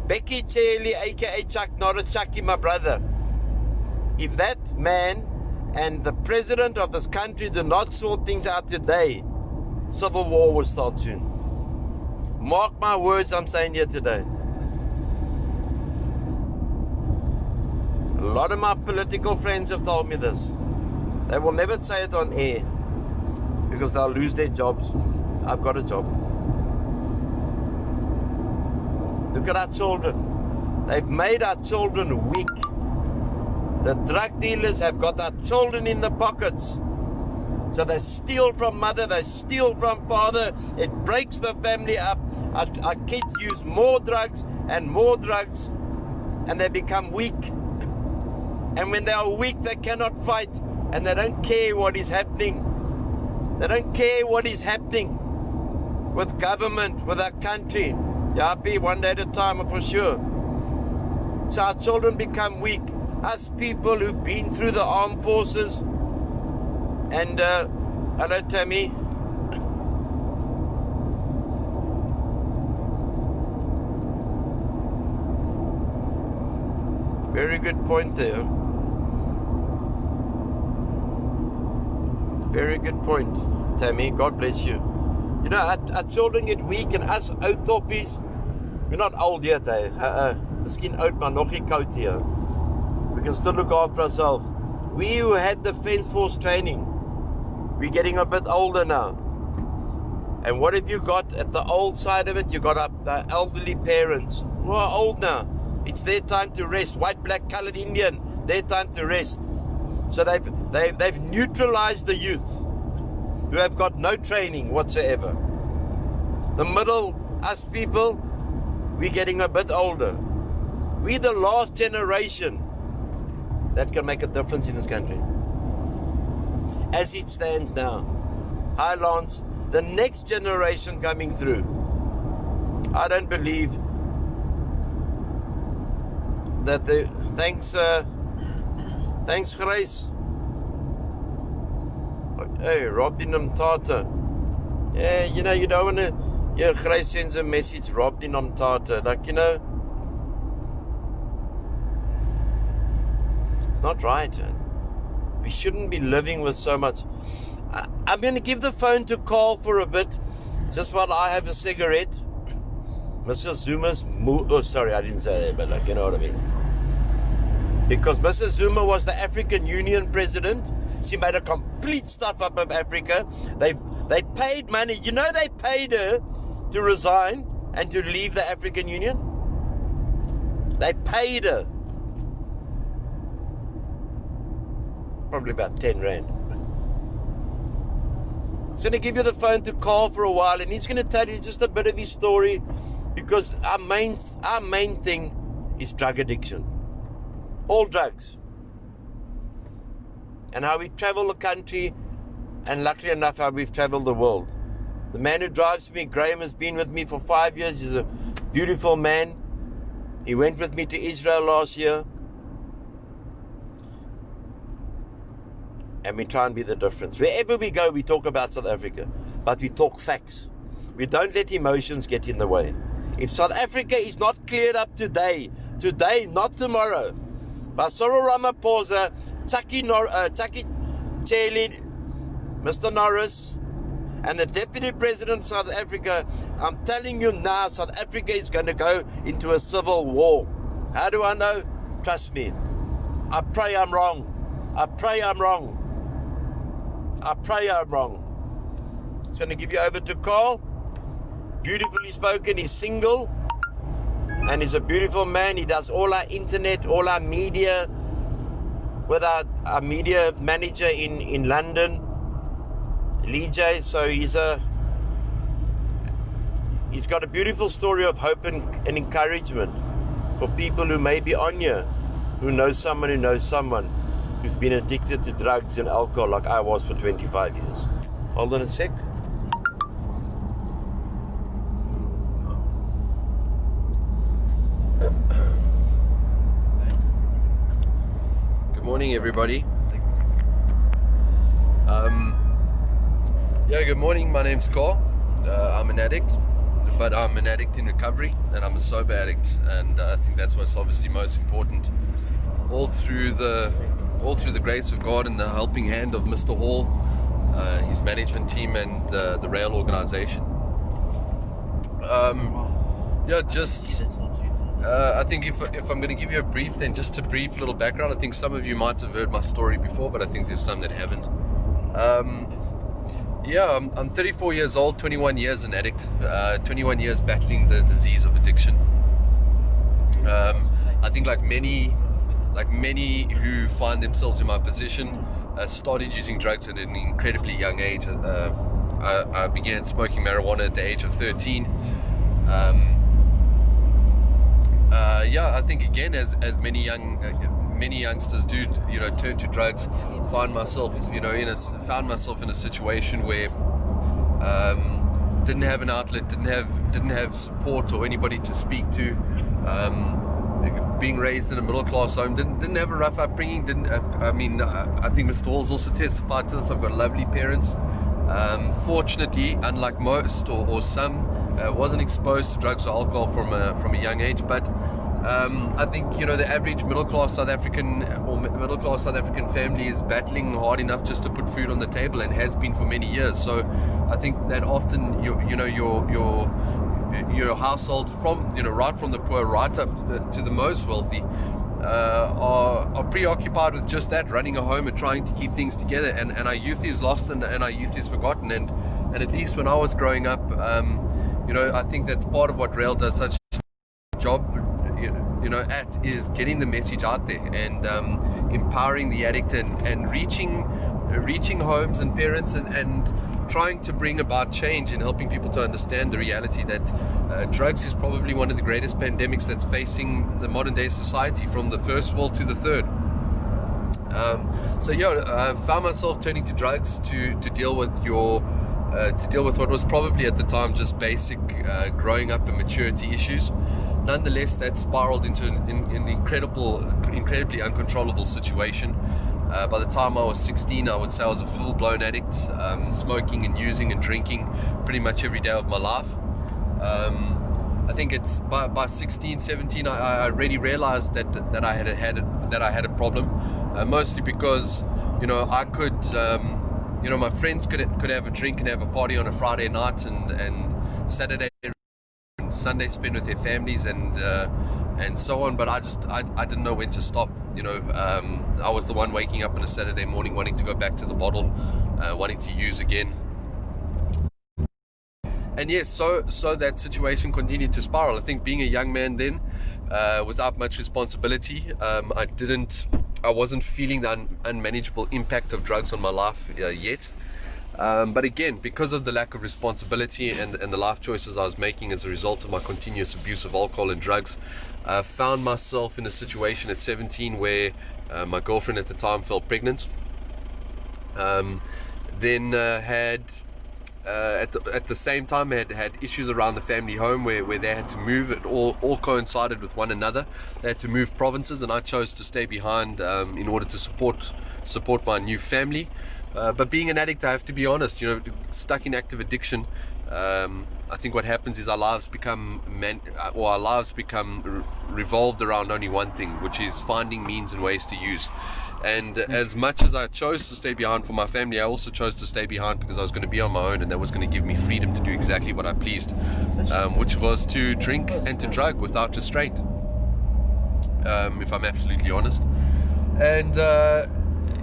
Becky Chaley, aka Chuck Norris, Chucky, my brother, if that man and the president of this country do not sort things out today, civil war will start soon. Mark my words, I'm saying here today. A lot of my political friends have told me this. They will never say it on air because they'll lose their jobs. I've got a job. Look at our children. They've made our children weak. The drug dealers have got our children in the pockets. So they steal from mother, they steal from father. It breaks the family up. Our kids use more drugs, and they become weak. And when they are weak, they cannot fight, and they don't care what is happening. They don't care what is happening with government, with our country. Jaapie, one day at a time, for sure. So our children become weak. Us people who've been through the armed forces, and hello, Tammy. Very good point there. Very good point, Tammy. God bless you. You know, our children get weak, and us oud toppies, we're not old yet, eh? Miskien oud, maar nog nie koud hier. We can still look after ourselves. We who had Defence Force training, we're getting a bit older now. And what have you got at the old side of it? You got the elderly parents who are old now. It's their time to rest. White, black, coloured, Indian, their time to rest. So they've neutralized the youth who have got no training whatsoever. The middle, us people, we're getting a bit older. We're the last generation that can make a difference in this country. As it stands now. Hi, Lance. The next generation coming through, I don't believe that the... Thanks, Grace. Hey, robbed in Umtata. Yeah, you know, you don't want to. Yeah, Grace sends a message, robbed in Umtata. Like, you know, it's not right. We shouldn't be living with so much. I'm going to give the phone to Carl for a bit, just while I have a cigarette. Mr. Zuma's oh, sorry, I didn't say that, but like, you know what I mean. Because Mrs. Zuma was the African Union president. She made a complete stuff up of Africa. They paid money. You know, they paid her to resign and to leave the African Union. They paid her. Probably about 10 rand. I'm going to give you the phone to Carl for a while, and he's going to tell you just a bit of his story, because our main thing is drug addiction. All drugs. And how we travel the country, and luckily enough how we've traveled the world. The man who drives me, Graeme, has been with me for 5 years. He's a beautiful man. He went with me to Israel last year. And we try and be the difference. Wherever we go, we talk about South Africa, but we talk facts. We don't let emotions get in the way. If South Africa is not cleared up today, not tomorrow, by Cyril Ramaphosa, Chucky Chairlead, Mr. Norris, and the Deputy President of South Africa, I'm telling you now, South Africa is going to go into a civil war. How do I know? Trust me. I pray I'm wrong. I pray I'm wrong. I pray I'm wrong. It's going to give you over to Carl. Beautifully spoken. He's single. And he's a beautiful man. He does all our internet, all our media, with our media manager in London, Lee J. So he's got a beautiful story of hope and encouragement for people who may be on here, who knows someone who's been addicted to drugs and alcohol like I was for 25 years. Hold on a sec. Good morning, everybody. Yeah, good morning. My name's Carl. I'm an addict, but I'm an addict in recovery, and I'm a sober addict, and I think that's what's obviously most important. All through the grace of God and the helping hand of Mr. Hall, his management team, and the RAEL Organization. I think if I'm going to give you a brief, then just a brief little background. I think some of you might have heard my story before, but I think there's some that haven't. I'm 34 years old, 21 years an addict, 21 years battling the disease of addiction. I think like many who find themselves in my position, started using drugs at an incredibly young age. I began smoking marijuana at the age of 13. I think again, as many youngsters do, turn to drugs. Found myself in a situation where didn't have an outlet, didn't have support or anybody to speak to. Being raised in a middle class home, didn't have a rough upbringing. I think Mr. Hall's also testified to this. I've got lovely parents. Fortunately, unlike most or some, wasn't exposed to drugs or alcohol from a young age. But I think the average middle class South African family is battling hard enough just to put food on the table, and has been for many years. So I think that often your household, from right from the poor right up to the most wealthy, are preoccupied with just that, running a home and trying to keep things together, and our youth is lost and our youth is forgotten. And at least when I was growing up, I think that's part of what RAEL does such a job is getting the message out there, and empowering the addict, and reaching homes and parents, and trying to bring about change and helping people to understand the reality that drugs is probably one of the greatest pandemics that's facing the modern day society, from the first world to the third. I found myself turning to drugs to deal with what was probably at the time just basic growing up and maturity issues. Nonetheless, that spiraled into an incredibly uncontrollable situation. By the time I was 16, I would say I was a full-blown addict, smoking and using and drinking pretty much every day of my life. I think it's by 16, 17, I already realized that I had a problem, mostly because, you know, I could, you know, my friends could have a drink and have a party on a Friday night, and Saturday and Sunday spend with their families and so on, but I didn't know when to stop. You know, I was the one waking up on a Saturday morning wanting to go back to the bottle, wanting to use again. And yes, so that situation continued to spiral. I think being a young man then, without much responsibility, I wasn't feeling the unmanageable impact of drugs on my life yet. But again, because of the lack of responsibility and the life choices I was making as a result of my continuous abuse of alcohol and drugs, I found myself in a situation at 17 where my girlfriend at the time fell pregnant. Then had at the same time had issues around the family home where they had to move. It all coincided with one another. They had to move provinces, and I chose to stay behind in order to support my new family. But being an addict, I have to be honest, you know, stuck in active addiction, I think what happens is our lives become revolved around only one thing, which is finding means and ways to use. And as much as I chose to stay behind for my family, I also chose to stay behind because I was going to be on my own, and that was going to give me freedom to do exactly what I pleased, which was to drink and to drug without restraint, if I'm absolutely honest. And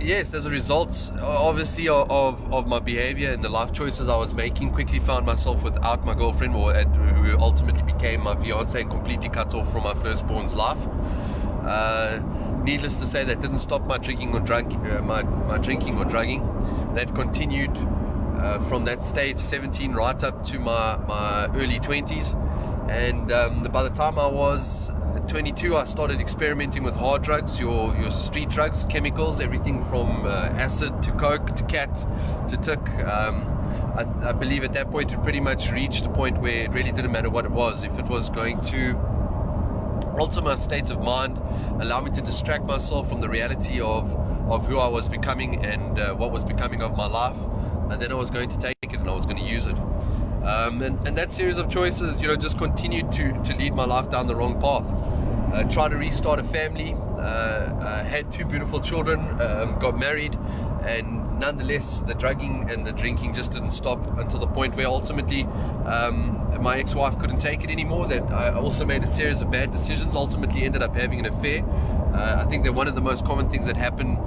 yes, as a result, obviously, of my behavior and the life choices I was making, quickly found myself without my girlfriend, who ultimately became my fiance, and completely cut off from my firstborn's life. Needless to say, that didn't stop my drinking or drugging. That continued from that stage, 17, right up to my early 20s. And by the time I was 22, I started experimenting with hard drugs, your street drugs, chemicals, everything from acid to coke to cat to tick. I believe at that point it pretty much reached a point where it really didn't matter what it was. If it was going to alter my state of mind, allow me to distract myself from the reality of who I was becoming and what was becoming of my life, and then I was going to take it and I was going to use it. And that series of choices, you know, just continued to lead my life down the wrong path. Tried to restart a family, had 2 beautiful children, got married, and nonetheless the drugging and the drinking just didn't stop until the point where ultimately my ex-wife couldn't take it anymore. That I also made a series of bad decisions, ultimately ended up having an affair. I think that one of the most common things that happen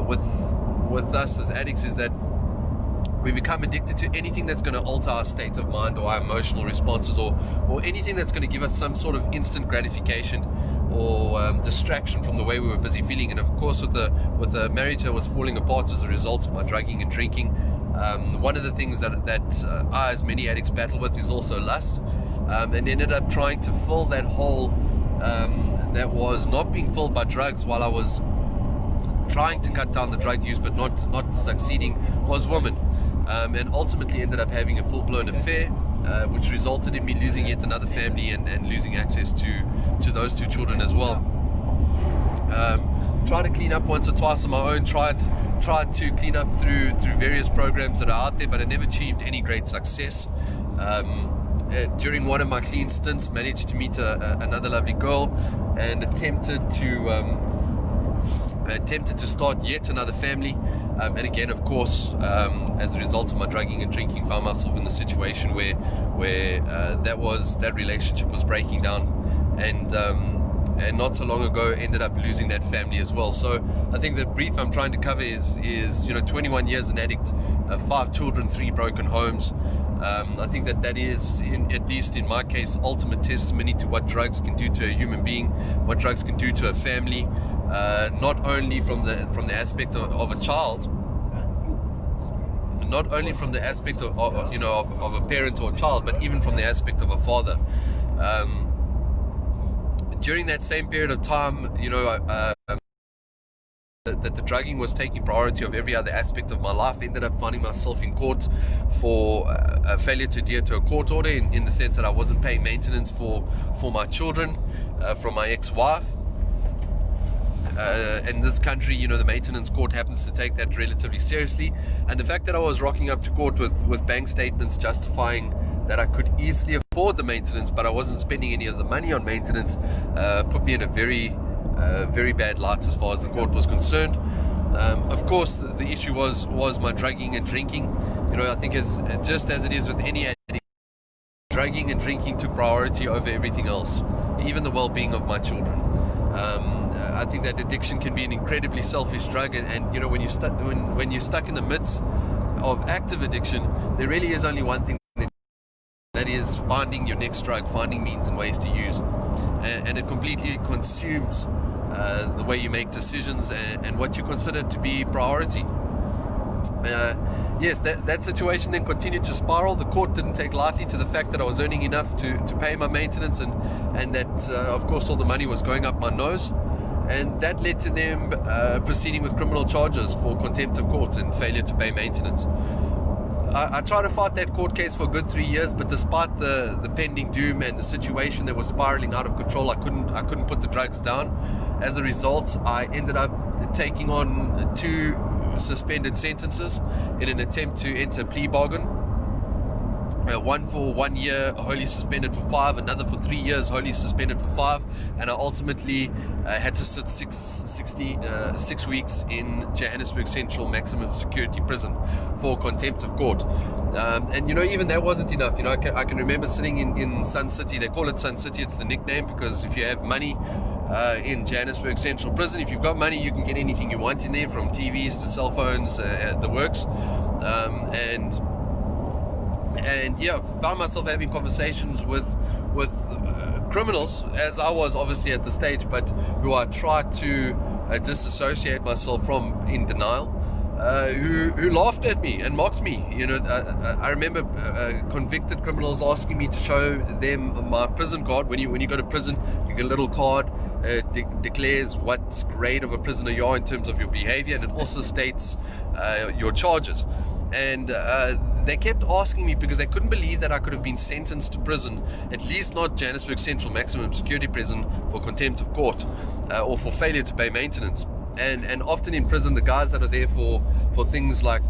with us as addicts is that we become addicted to anything that's going to alter our state of mind or our emotional responses, or anything that's going to give us some sort of instant gratification or distraction from the way we were busy feeling. And of course, with the marriage that was falling apart as a result of my drugging and drinking, one of the things that I, as many addicts, battle with is also lust, and ended up trying to fill that hole that was not being filled by drugs while I was trying to cut down the drug use but not succeeding, was women. And ultimately ended up having a full-blown affair, which resulted in me losing yet another family and losing access to those 2 children as well. Tried to clean up once or twice on my own, tried to clean up through various programs that are out there, but I never achieved any great success. During one of my clean stints, managed to meet another lovely girl and attempted to start yet another family. And again, of course, as a result of my drugging and drinking, found myself in a situation where that relationship was breaking down, and not so long ago ended up losing that family as well. So I think the brief I'm trying to cover is 21 years an addict, 5 children, 3 broken homes. I think that is, at least in my case, ultimate testimony to what drugs can do to a human being, what drugs can do to a family. Not only from the aspect of a child, not only from the aspect of a parent or a child, but even from the aspect of a father. During that same period of time, that the drugging was taking priority of every other aspect of my life. Ended up finding myself in court for a failure to adhere to a court order, in the sense that I wasn't paying maintenance for my children from my ex-wife. In this country, you know, the maintenance court happens to take that relatively seriously, and the fact that I was rocking up to court with bank statements justifying that I could easily afford the maintenance, but I wasn't spending any of the money on maintenance, put me in a very bad light as far as the court was concerned. Of course, the issue was my drugging and drinking. You know, I think just as it is with any addict, drugging and drinking took priority over everything else, even the well-being of my children. I think that addiction can be an incredibly selfish drug, and you know, when you're stuck in the midst of active addiction, there really is only one thing, that is finding your next drug, finding means and ways to use, and it completely consumes the way you make decisions and what you consider to be priority. Yes, that situation then continued to spiral. The court didn't take lightly to the fact that I was earning enough to pay my maintenance, and that of course all the money was going up my nose, and that led to them proceeding with criminal charges for contempt of court and failure to pay maintenance. I tried to fight that court case for a good 3 years, but despite the pending doom and the situation that was spiraling out of control, I couldn't put the drugs down. As a result, I ended up taking on 2 suspended sentences in an attempt to enter a plea bargain. One for 1 year, wholly suspended for 5, another for 3 years, wholly suspended for 5, and I ultimately had to sit 6 weeks in Johannesburg Central Maximum Security Prison for contempt of court. And you know, even that wasn't enough. You know, I can remember sitting in Sun City. They call it Sun City, it's the nickname, because if you have money in Johannesburg Central Prison, if you've got money, you can get anything you want in there, from TVs to cell phones, the works. And yeah, found myself having conversations with criminals, as I was obviously at the stage, but who I tried to disassociate myself from in denial, who laughed at me and mocked me. You know, I remember convicted criminals asking me to show them my prison card. When you go to prison, you get a little card. Declares what grade of a prisoner you are in terms of your behavior, and it also states your charges. And they kept asking me, because they couldn't believe that I could have been sentenced to prison, at least not Johannesburg Central Maximum Security Prison, for contempt of court or for failure to pay maintenance. And often in prison, the guys that are there for things like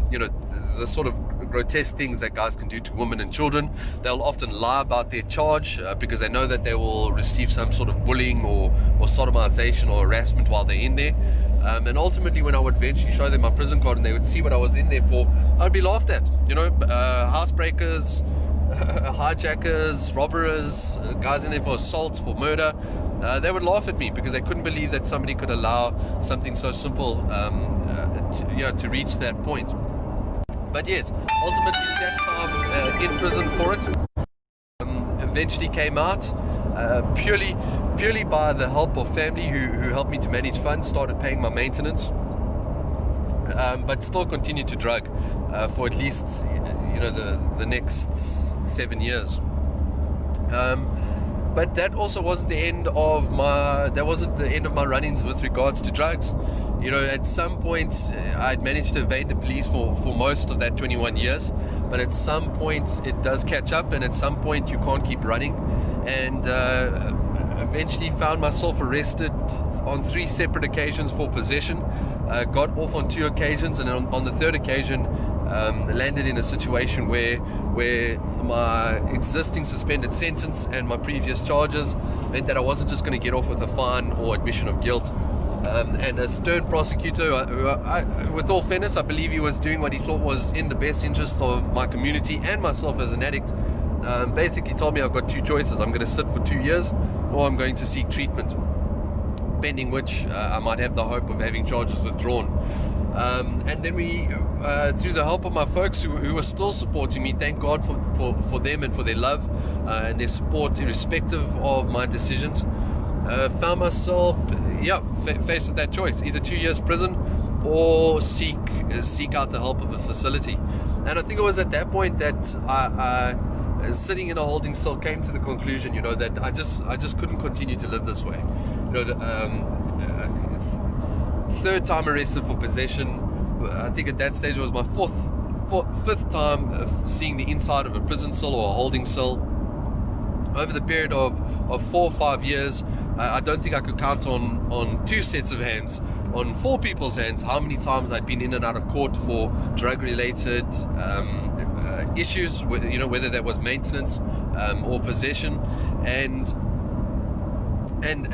you know, the sort of grotesque things that guys can do to women and children, they'll often lie about their charge because they know that they will receive some sort of bullying or sodomization or harassment while they're in there. And ultimately, when I would eventually show them my prison card and they would see what I was in there for, I'd be laughed at. You know, housebreakers, hijackers, robbers, guys in there for assault, for murder. They would laugh at me because they couldn't believe that somebody could allow something so simple to reach that point. But yes, ultimately sat time in prison for it. Eventually came out purely by the help of family who helped me to manage funds, started paying my maintenance, but still continued to drug for at least the next 7 years. But that also wasn't the end of my run-ins with regards to drugs. You know, at some point I'd managed to evade the police for most of that 21 years, but at some point it does catch up, and at some point you can't keep running. And eventually found myself arrested on 3 separate occasions for possession. Got off on 2 occasions, and on the 3rd occasion landed in a situation where my existing suspended sentence and my previous charges meant that I wasn't just going to get off with a fine or admission of guilt. And a stern prosecutor, with all fairness, I believe he was doing what he thought was in the best interest of my community and myself as an addict, basically told me I've got 2 choices. I'm going to sit for 2 years, or I'm going to seek treatment, pending which I might have the hope of having charges withdrawn. And then we, through the help of my folks who were still supporting me, thank God for them and for their love and their support irrespective of my decisions, found myself faced with that choice: either 2 years prison or seek out the help of a facility. And I think it was at that point that I sitting in a holding cell, came to the conclusion, that I just couldn't continue to live this way. 3rd time arrested for possession. I think at that stage it was my 5th time seeing the inside of a prison cell or a holding cell. Over the period of 4 or 5 years, I don't think I could count on 2 sets of hands, on 4 people's hands, how many times I'd been in and out of court for drug-related issues, whether that was maintenance or possession, and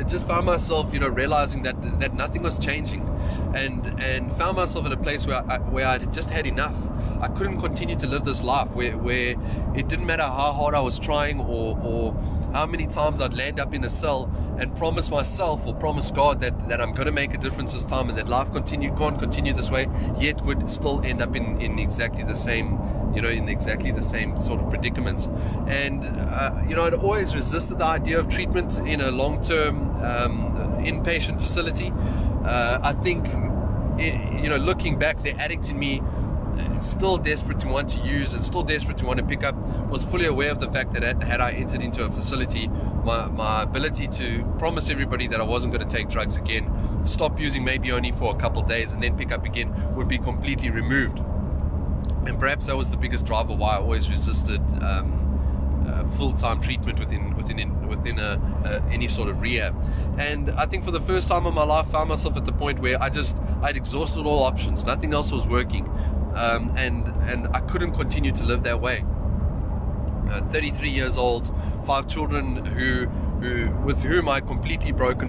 just found myself, realizing that nothing was changing, and found myself at a place where I just had enough. I couldn't continue to live this life where it didn't matter how hard I was trying or how many times I'd land up in a cell and promise myself or promise God that I'm going to make a difference this time, and that life can't continue this way, yet would still end up in exactly the same, in exactly the same sort of predicaments. And I'd always resisted the idea of treatment in a long-term inpatient facility. I think, looking back, the addict in me, still desperate to want to use and still desperate to want to pick up, was fully aware of the fact that had I entered into a facility, my ability to promise everybody that I wasn't going to take drugs again, stop using maybe only for a couple of days and then pick up again, would be completely removed. And perhaps that was the biggest driver why I always resisted full-time treatment within any sort of rehab. And I think for the first time in my life, found myself at the point where I'd exhausted all options, nothing else was working. And I couldn't continue to live that way. 33 years old, 5 children with whom I'd completely broken.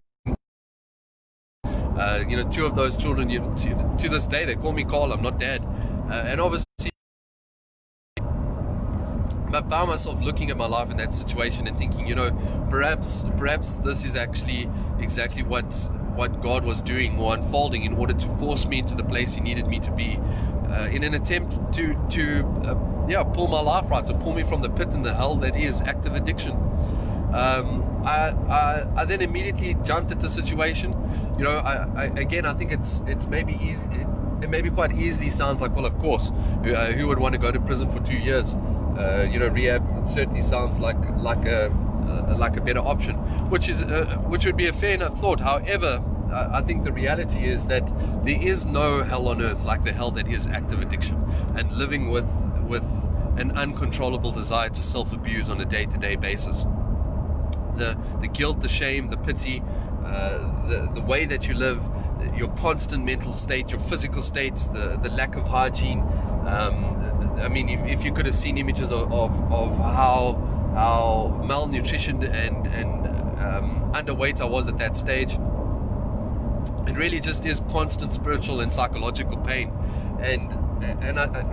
2 of those children, to this day, they call me Carl, I'm not Dad. And obviously, I found myself looking at my life in that situation and thinking, perhaps this is actually exactly what God was doing or unfolding in order to force me into the place He needed me to be, in an attempt to pull my life right, to pull me from the pit and the hell that is active addiction. I then immediately jumped at the situation. I think it's maybe easy. It maybe quite easily sounds like, well, of course, who would want to go to prison for 2 years? Rehab certainly sounds like a better option, which would be a fair enough thought. However, I think the reality is that there is no hell on earth like the hell that is active addiction, and living with an uncontrollable desire to self-abuse on a day-to-day basis. The guilt, the shame, the pity, the way that you live, your constant mental state, your physical states, the lack of hygiene. If you could have seen images of how malnutrition and underweight I was at that stage, it really just is constant spiritual and psychological pain. And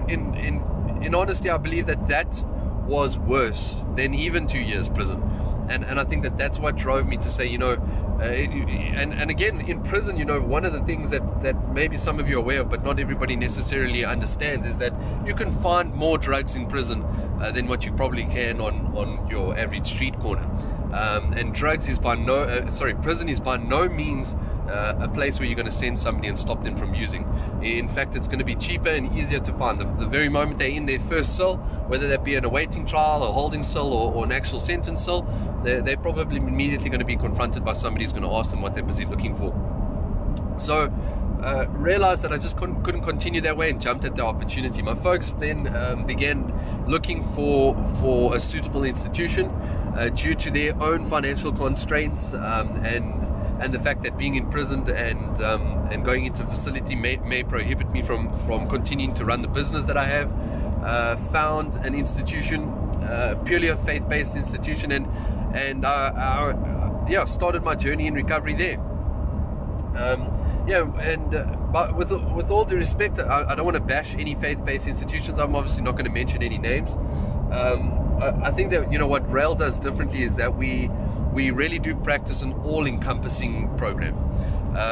in honesty, I believe that was worse than even 2 years prison. And I think that's what drove me to say, and again, in prison, one of the things that maybe some of you are aware of, but not everybody necessarily understands, is that you can find more drugs in prison than what you probably can on your average street corner. And prison is by no means a place where you're going to send somebody and stop them from using. In fact, it's going to be cheaper and easier to find. The very moment they're in their first cell, whether that be an awaiting trial, a holding cell, or an actual sentence cell, they're probably immediately going to be confronted by somebody who's going to ask them what they're busy looking for. So realized that I just couldn't continue that way and jumped at the opportunity. My folks then began looking for a suitable institution due to their own financial constraints, and the fact that being imprisoned and going into a facility may prohibit me from continuing to run the business that I have. Found an institution, purely a faith-based institution, and started my journey in recovery there. But with all due respect, I don't want to bash any faith-based institutions. I'm obviously not going to mention any names. I think that what RAEL does differently is that we really do practice an all-encompassing program.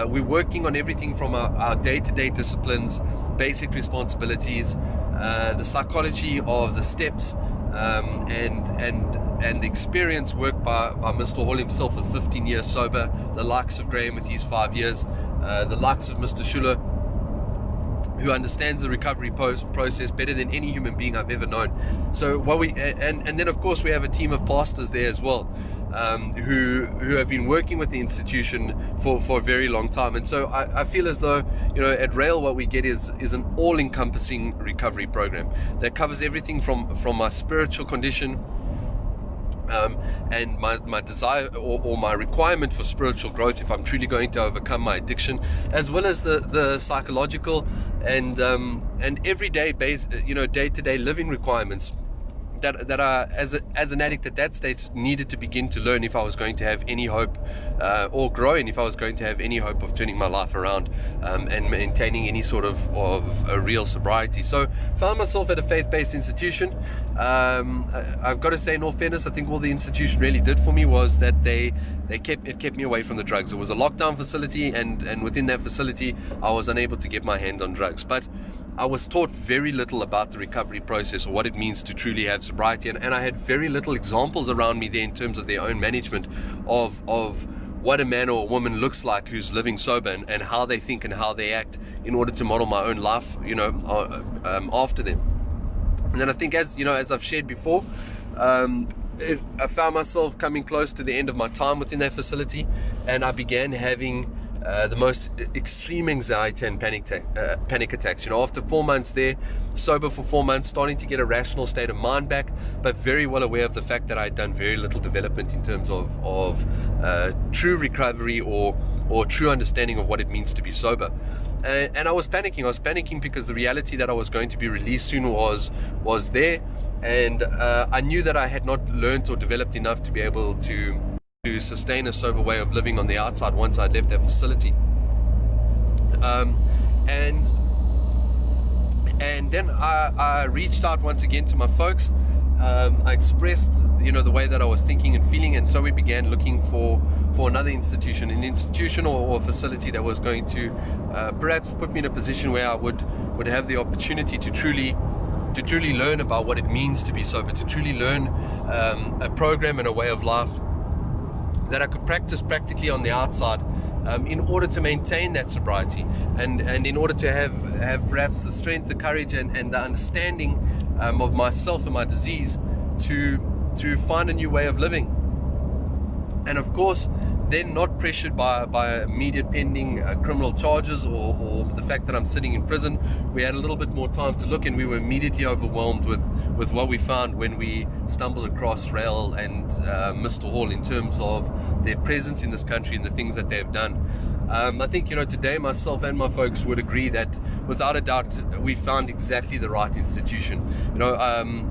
We're working on everything from our day-to-day disciplines, basic responsibilities, the psychology of the steps, and the experience work by Mr. Hall himself with 15 years sober, the likes of Graeme with his 5 years, the likes of Mr. Schuller, who understands the recovery process better than any human being I've ever known. So and then of course we have a team of pastors there as well, who have been working with the institution for a very long time. And so I feel as though at RAEL what we get is an all-encompassing recovery program that covers everything from my spiritual condition, And my desire or my requirement for spiritual growth, if I'm truly going to overcome my addiction, as well as the psychological and everyday base, day-to-day living requirements that I, as an addict at that stage, needed to begin to learn if I was going to have any hope, or growing if I was going to have any hope of turning my life around, and maintaining any sort of a real sobriety. So found myself at a faith-based institution. I've got to say, in all fairness, I think all the institution really did for me was that it kept me away from the drugs. It was a lockdown facility, and within that facility I was unable to get my hand on drugs, but I was taught very little about the recovery process or what it means to truly have sobriety, and I had very little examples around me there in terms of their own management of what a man or a woman looks like who's living sober, and how they think and how they act in order to model my own life, after them. And then I think, as I've shared before, I found myself coming close to the end of my time within that facility, and I began having the most extreme anxiety and panic attacks. After 4 months there, sober for 4 months, starting to get a rational state of mind back, but very well aware of the fact that I had done very little development in terms of true recovery or true understanding of what it means to be sober. And I was panicking. I was panicking because the reality that I was going to be released soon was there, and I knew that I had not learned or developed enough to be able to sustain a sober way of living on the outside once I'd left that facility. And then I reached out once again to my folks. I expressed the way that I was thinking and feeling, and so we began looking for another institution, an institution or a facility that was going to perhaps put me in a position where I would have the opportunity to truly learn about what it means to be sober, to truly learn a program and a way of life that I could practice practically on the outside, in order to maintain that sobriety, and in order to have perhaps the strength, the courage, and the understanding of myself and my disease to find a new way of living. And of course, then not pressured by immediate pending criminal charges or the fact that I'm sitting in prison. We had a little bit more time to look, and we were immediately overwhelmed with what we found when we stumbled across RAEL and Mr. Hall in terms of their presence in this country and the things that they've done. I think today myself and my folks would agree that without a doubt we found exactly the right institution.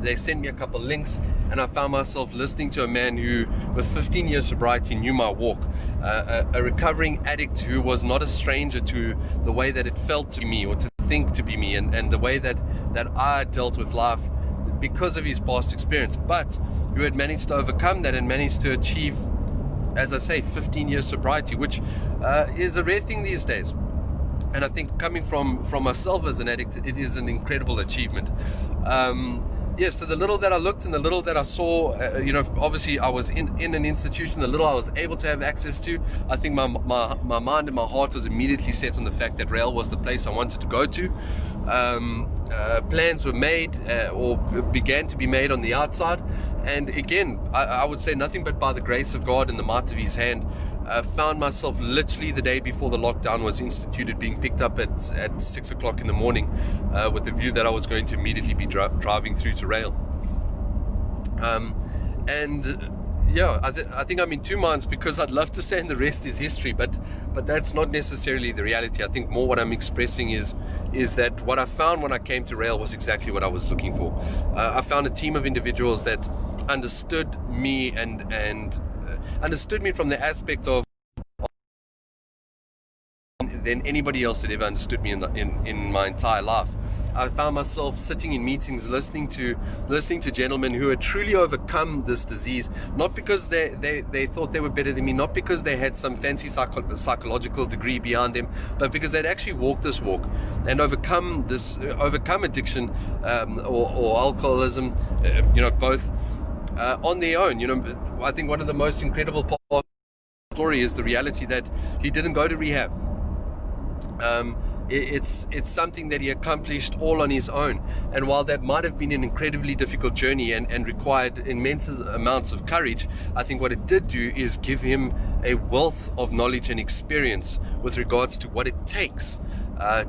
They sent me a couple of links, and I found myself listening to a man who, with 15 years sobriety, knew my walk, a recovering addict who was not a stranger to the way that it felt to me or to think to be me, and the way that I dealt with life because of his past experience, but who had managed to overcome that and managed to achieve, as I say, 15 years sobriety, which is a rare thing these days. And I think coming from myself as an addict, it is an incredible achievement. So the little that I looked and the little that I saw, obviously I was in an institution, the little I was able to have access to, I think my mind and my heart was immediately set on the fact that RAEL was the place I wanted to go to. Plans were made or began to be made on the outside, and again, I would say nothing but by the grace of God and the might of His hand. Found myself literally the day before the lockdown was instituted being picked up at 6 o'clock in the morning, with the view that I was going to immediately be driving through to RAEL. I think I'm in two minds, because I'd love to say and the rest is history, but that's not necessarily the reality. I think more what I'm expressing is that what I found when I came to RAEL was exactly what I was looking for. I found a team of individuals that understood me and understood me from the aspect of than anybody else had ever understood me in my entire life. I found myself sitting in meetings listening to gentlemen who had truly overcome this disease, not because they thought they were better than me, not because they had some fancy psychological degree behind them, but because they'd actually walked this walk and overcome addiction, or alcoholism, both on their own. I think one of the most incredible parts of the story is the reality that he didn't go to rehab. It's something that he accomplished all on his own, and while that might have been an incredibly difficult journey and required immense amounts of courage, I think what it did do is give him a wealth of knowledge and experience with regards to what it takes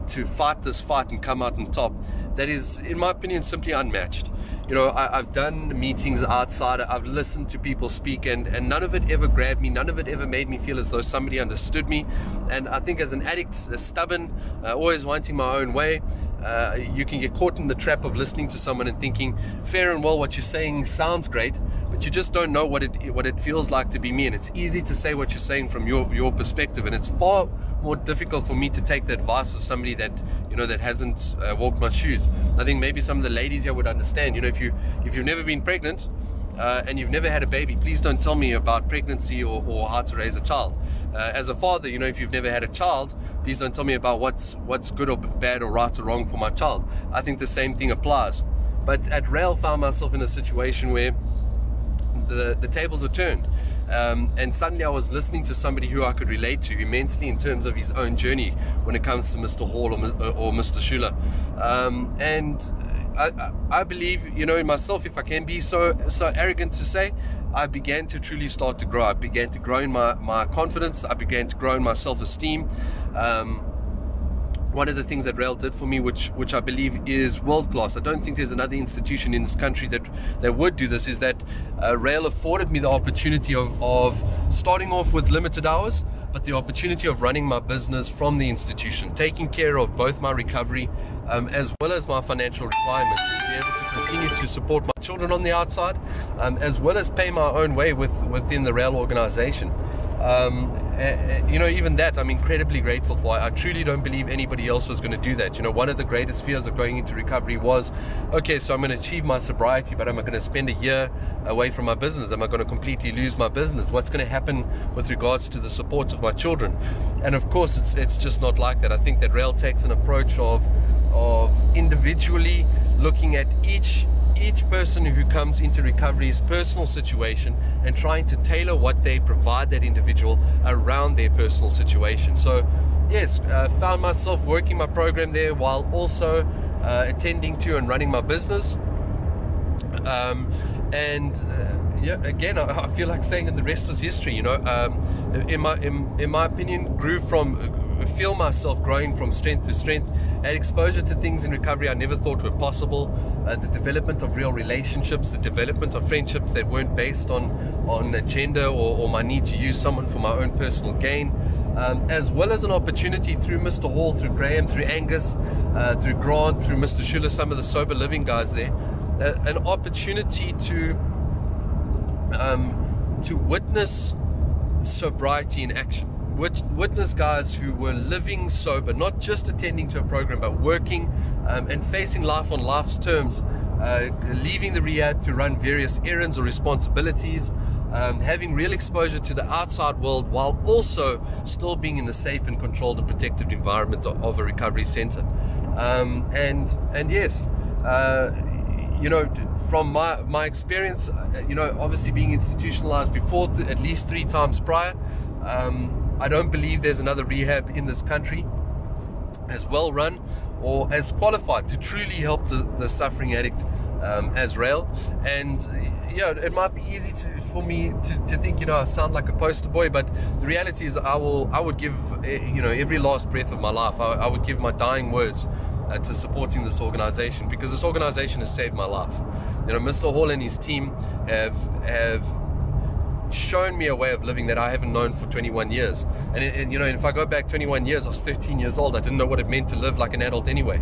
to fight this fight and come out on top, that is, in my opinion, simply unmatched. you know, I've done meetings outside, I've listened to people speak, and none of it ever grabbed me, none of it ever made me feel as though somebody understood me. And I think as an addict, stubborn, always wanting my own way, you can get caught in the trap of listening to someone and thinking, fair and well, what you're saying sounds great, but you just don't know what it feels like to be me. And it's easy to say what you're saying from your perspective, and it's far more difficult for me to take the advice of somebody that, you know, that hasn't walked my shoes. I think maybe some of the ladies here would understand. You know, if you've never been pregnant and you've never had a baby, please don't tell me about pregnancy or how to raise a child. As a father, you know, if you've never had a child, please don't tell me about what's good or bad or right or wrong for my child. I think the same thing applies. But at RAEL, found myself in a situation where the tables were turned, and suddenly I was listening to somebody who I could relate to immensely in terms of his own journey when it comes to Mr. Hall or Mr. Schuler. And I believe, you know, in myself, if I can be so arrogant to say, I began to truly start to grow. I began to grow in my confidence. I began to grow in my self-esteem. One of the things that RAEL did for me, which I believe is world-class, I don't think there's another institution in this country that would do this, is that RAEL afforded me the opportunity of starting off with limited hours, but the opportunity of running my business from the institution, taking care of both my recovery as well as my financial requirements, to be able to continue to support my children on the outside, as well as pay my own way within the RAEL organization. You know, even that I'm incredibly grateful for. I truly don't believe anybody else was going to do that. You know, one of the greatest fears of going into recovery was, okay, so I'm going to achieve my sobriety, but am I going to spend a year away from my business? Am I going to completely lose my business? What's going to happen with regards to the support of my children? And of course, it's just not like that. I think that RAEL takes an approach of individually looking at each person who comes into recovery's personal situation and trying to tailor what they provide that individual around their personal situation. So yes, found myself working my program there while also attending to and running my business. Yeah, again, I feel like saying that the rest is history. You know, in my opinion, feel myself growing from strength to strength, had exposure to things in recovery I never thought were possible, the development of real relationships, the development of friendships that weren't based on agenda or my need to use someone for my own personal gain, as well as an opportunity through Mr. Hall, through Graham, through Angus, through Grant, through Mr. Schuler, some of the sober living guys there, an opportunity to witness sobriety in action. Witness guys who were living sober, not just attending to a program, but working and facing life on life's terms, leaving the rehab to run various errands or responsibilities, having real exposure to the outside world while also still being in the safe and controlled and protected environment of a recovery center. And yes, you know, from my experience, you know, obviously being institutionalized before at least 3 times prior, I don't believe there's another rehab in this country as well run or as qualified to truly help the suffering addict as RAEL. And yeah, it might be easy for me to think, you know, I sound like a poster boy, but the reality is I would give, you know, every last breath of my life, I would give my dying words to supporting this organization, because this organization has saved my life. You know, Mr. Hall and his team have shown me a way of living that I haven't known for 21 years. And you know, if I go back 21 years, I was 13 years old. I didn't know what it meant to live like an adult anyway.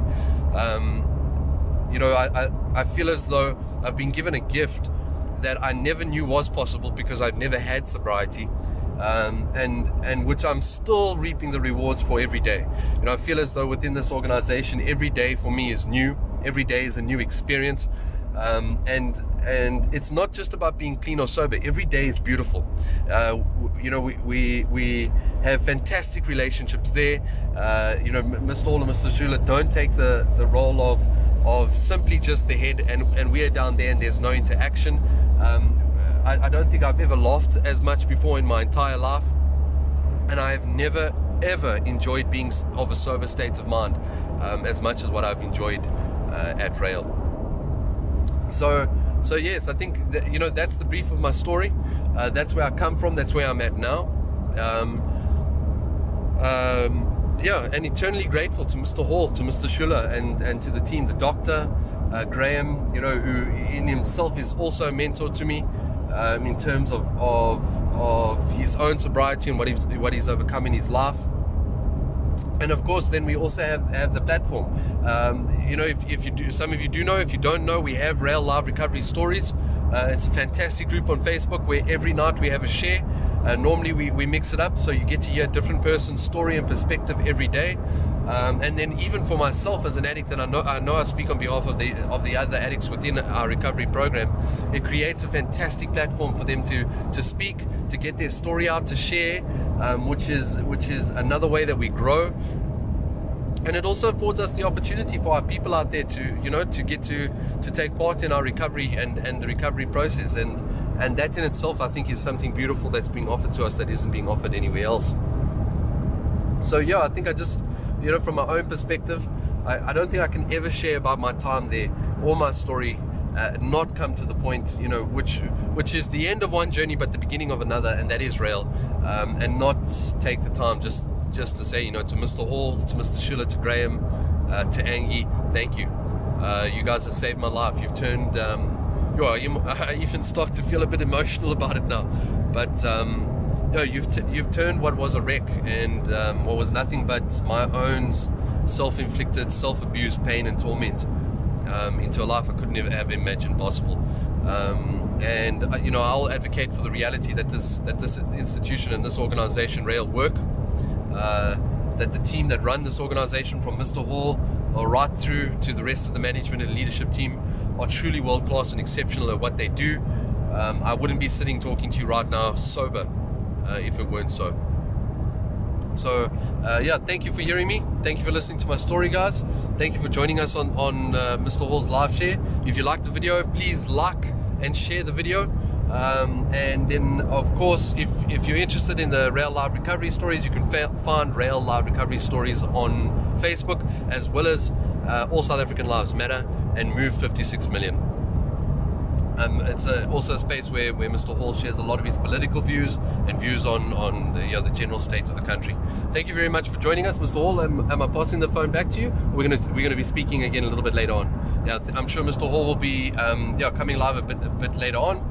You know, I feel as though I've been given a gift that I never knew was possible because I've never had sobriety, and which I'm still reaping the rewards for every day. You know, I feel as though within this organization, every day for me is new. Every day is a new experience. And it's not just about being clean or sober. Every day is beautiful. You know, we have fantastic relationships there. You know, Mr. Hall and Mr. Schuler don't take the role of simply just the head, and we are down there and there's no interaction. I don't think I've ever laughed as much before in my entire life, and I have never ever enjoyed being of a sober state of mind as much as what I've enjoyed at RAEL. So yes, I think that, you know, that's the brief of my story. That's where I come from. That's where I'm at now. Yeah, and eternally grateful to Mr. Hall, to Mr. Schuler, and to the team, the doctor, Graham, you know, who in himself is also a mentor to me, in terms of his own sobriety and what he's overcome in his life. And of course, then we also have the platform. You know, if you do, some of you do know. If you don't know, we have RAEL Live Recovery Stories. It's a fantastic group on Facebook where every night we have a share. Normally we mix it up, so you get to hear a different person's story and perspective every day. And then even for myself as an addict, and I know I speak on behalf of the other addicts within our recovery program, it creates a fantastic platform for them to speak, to get their story out, to share, which is another way that we grow. And it also affords us the opportunity for our people out there to get to take part in our recovery and the recovery process, and that in itself I think is something beautiful that's being offered to us that isn't being offered anywhere else. So yeah, I think I just, you know, from my own perspective, I don't think I can ever share about my time there or my story, not come to the point, you know, which is the end of one journey but the beginning of another, and that is RAEL, and not take the time just to say, you know, to Mr. Hall, to Mr. Schuller, to Graham, to Angie, thank you. You guys have saved my life. You've turned, I even start to feel a bit emotional about it now, but you know, you've turned what was a wreck and what was nothing but my own self-inflicted, self-abused pain and torment into a life I couldn't ever have imagined possible. And you know, I'll advocate for the reality that this institution and this organization, RAEL, work. That the team that run this organization, from Mr. Hall right through to the rest of the management and leadership team, are truly world-class and exceptional at what they do. I wouldn't be sitting talking to you right now sober if it weren't so. So yeah, thank you for hearing me. Thank you for listening to my story, guys. Thank you for joining us on Mr. Hall's live share. If you liked the video, please like and share the video. And then of course, if you're interested in the RAEL Live Recovery Stories, you can find RAEL Live Recovery Stories on Facebook, as well as All South African Lives Matter and Move 56 Million. It's also a space where Mr. Hall shares a lot of his political views and views on the general state of the country. Thank you very much for joining us, Mr. Hall. Am I passing the phone back to you? We're gonna be speaking again a little bit later on. Yeah, I'm sure Mr. Hall will be coming live a bit later on.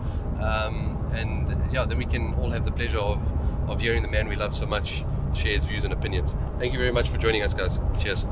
And yeah, then we can all have the pleasure of hearing the man we love so much share his views and opinions. Thank you very much for joining us, guys. Cheers.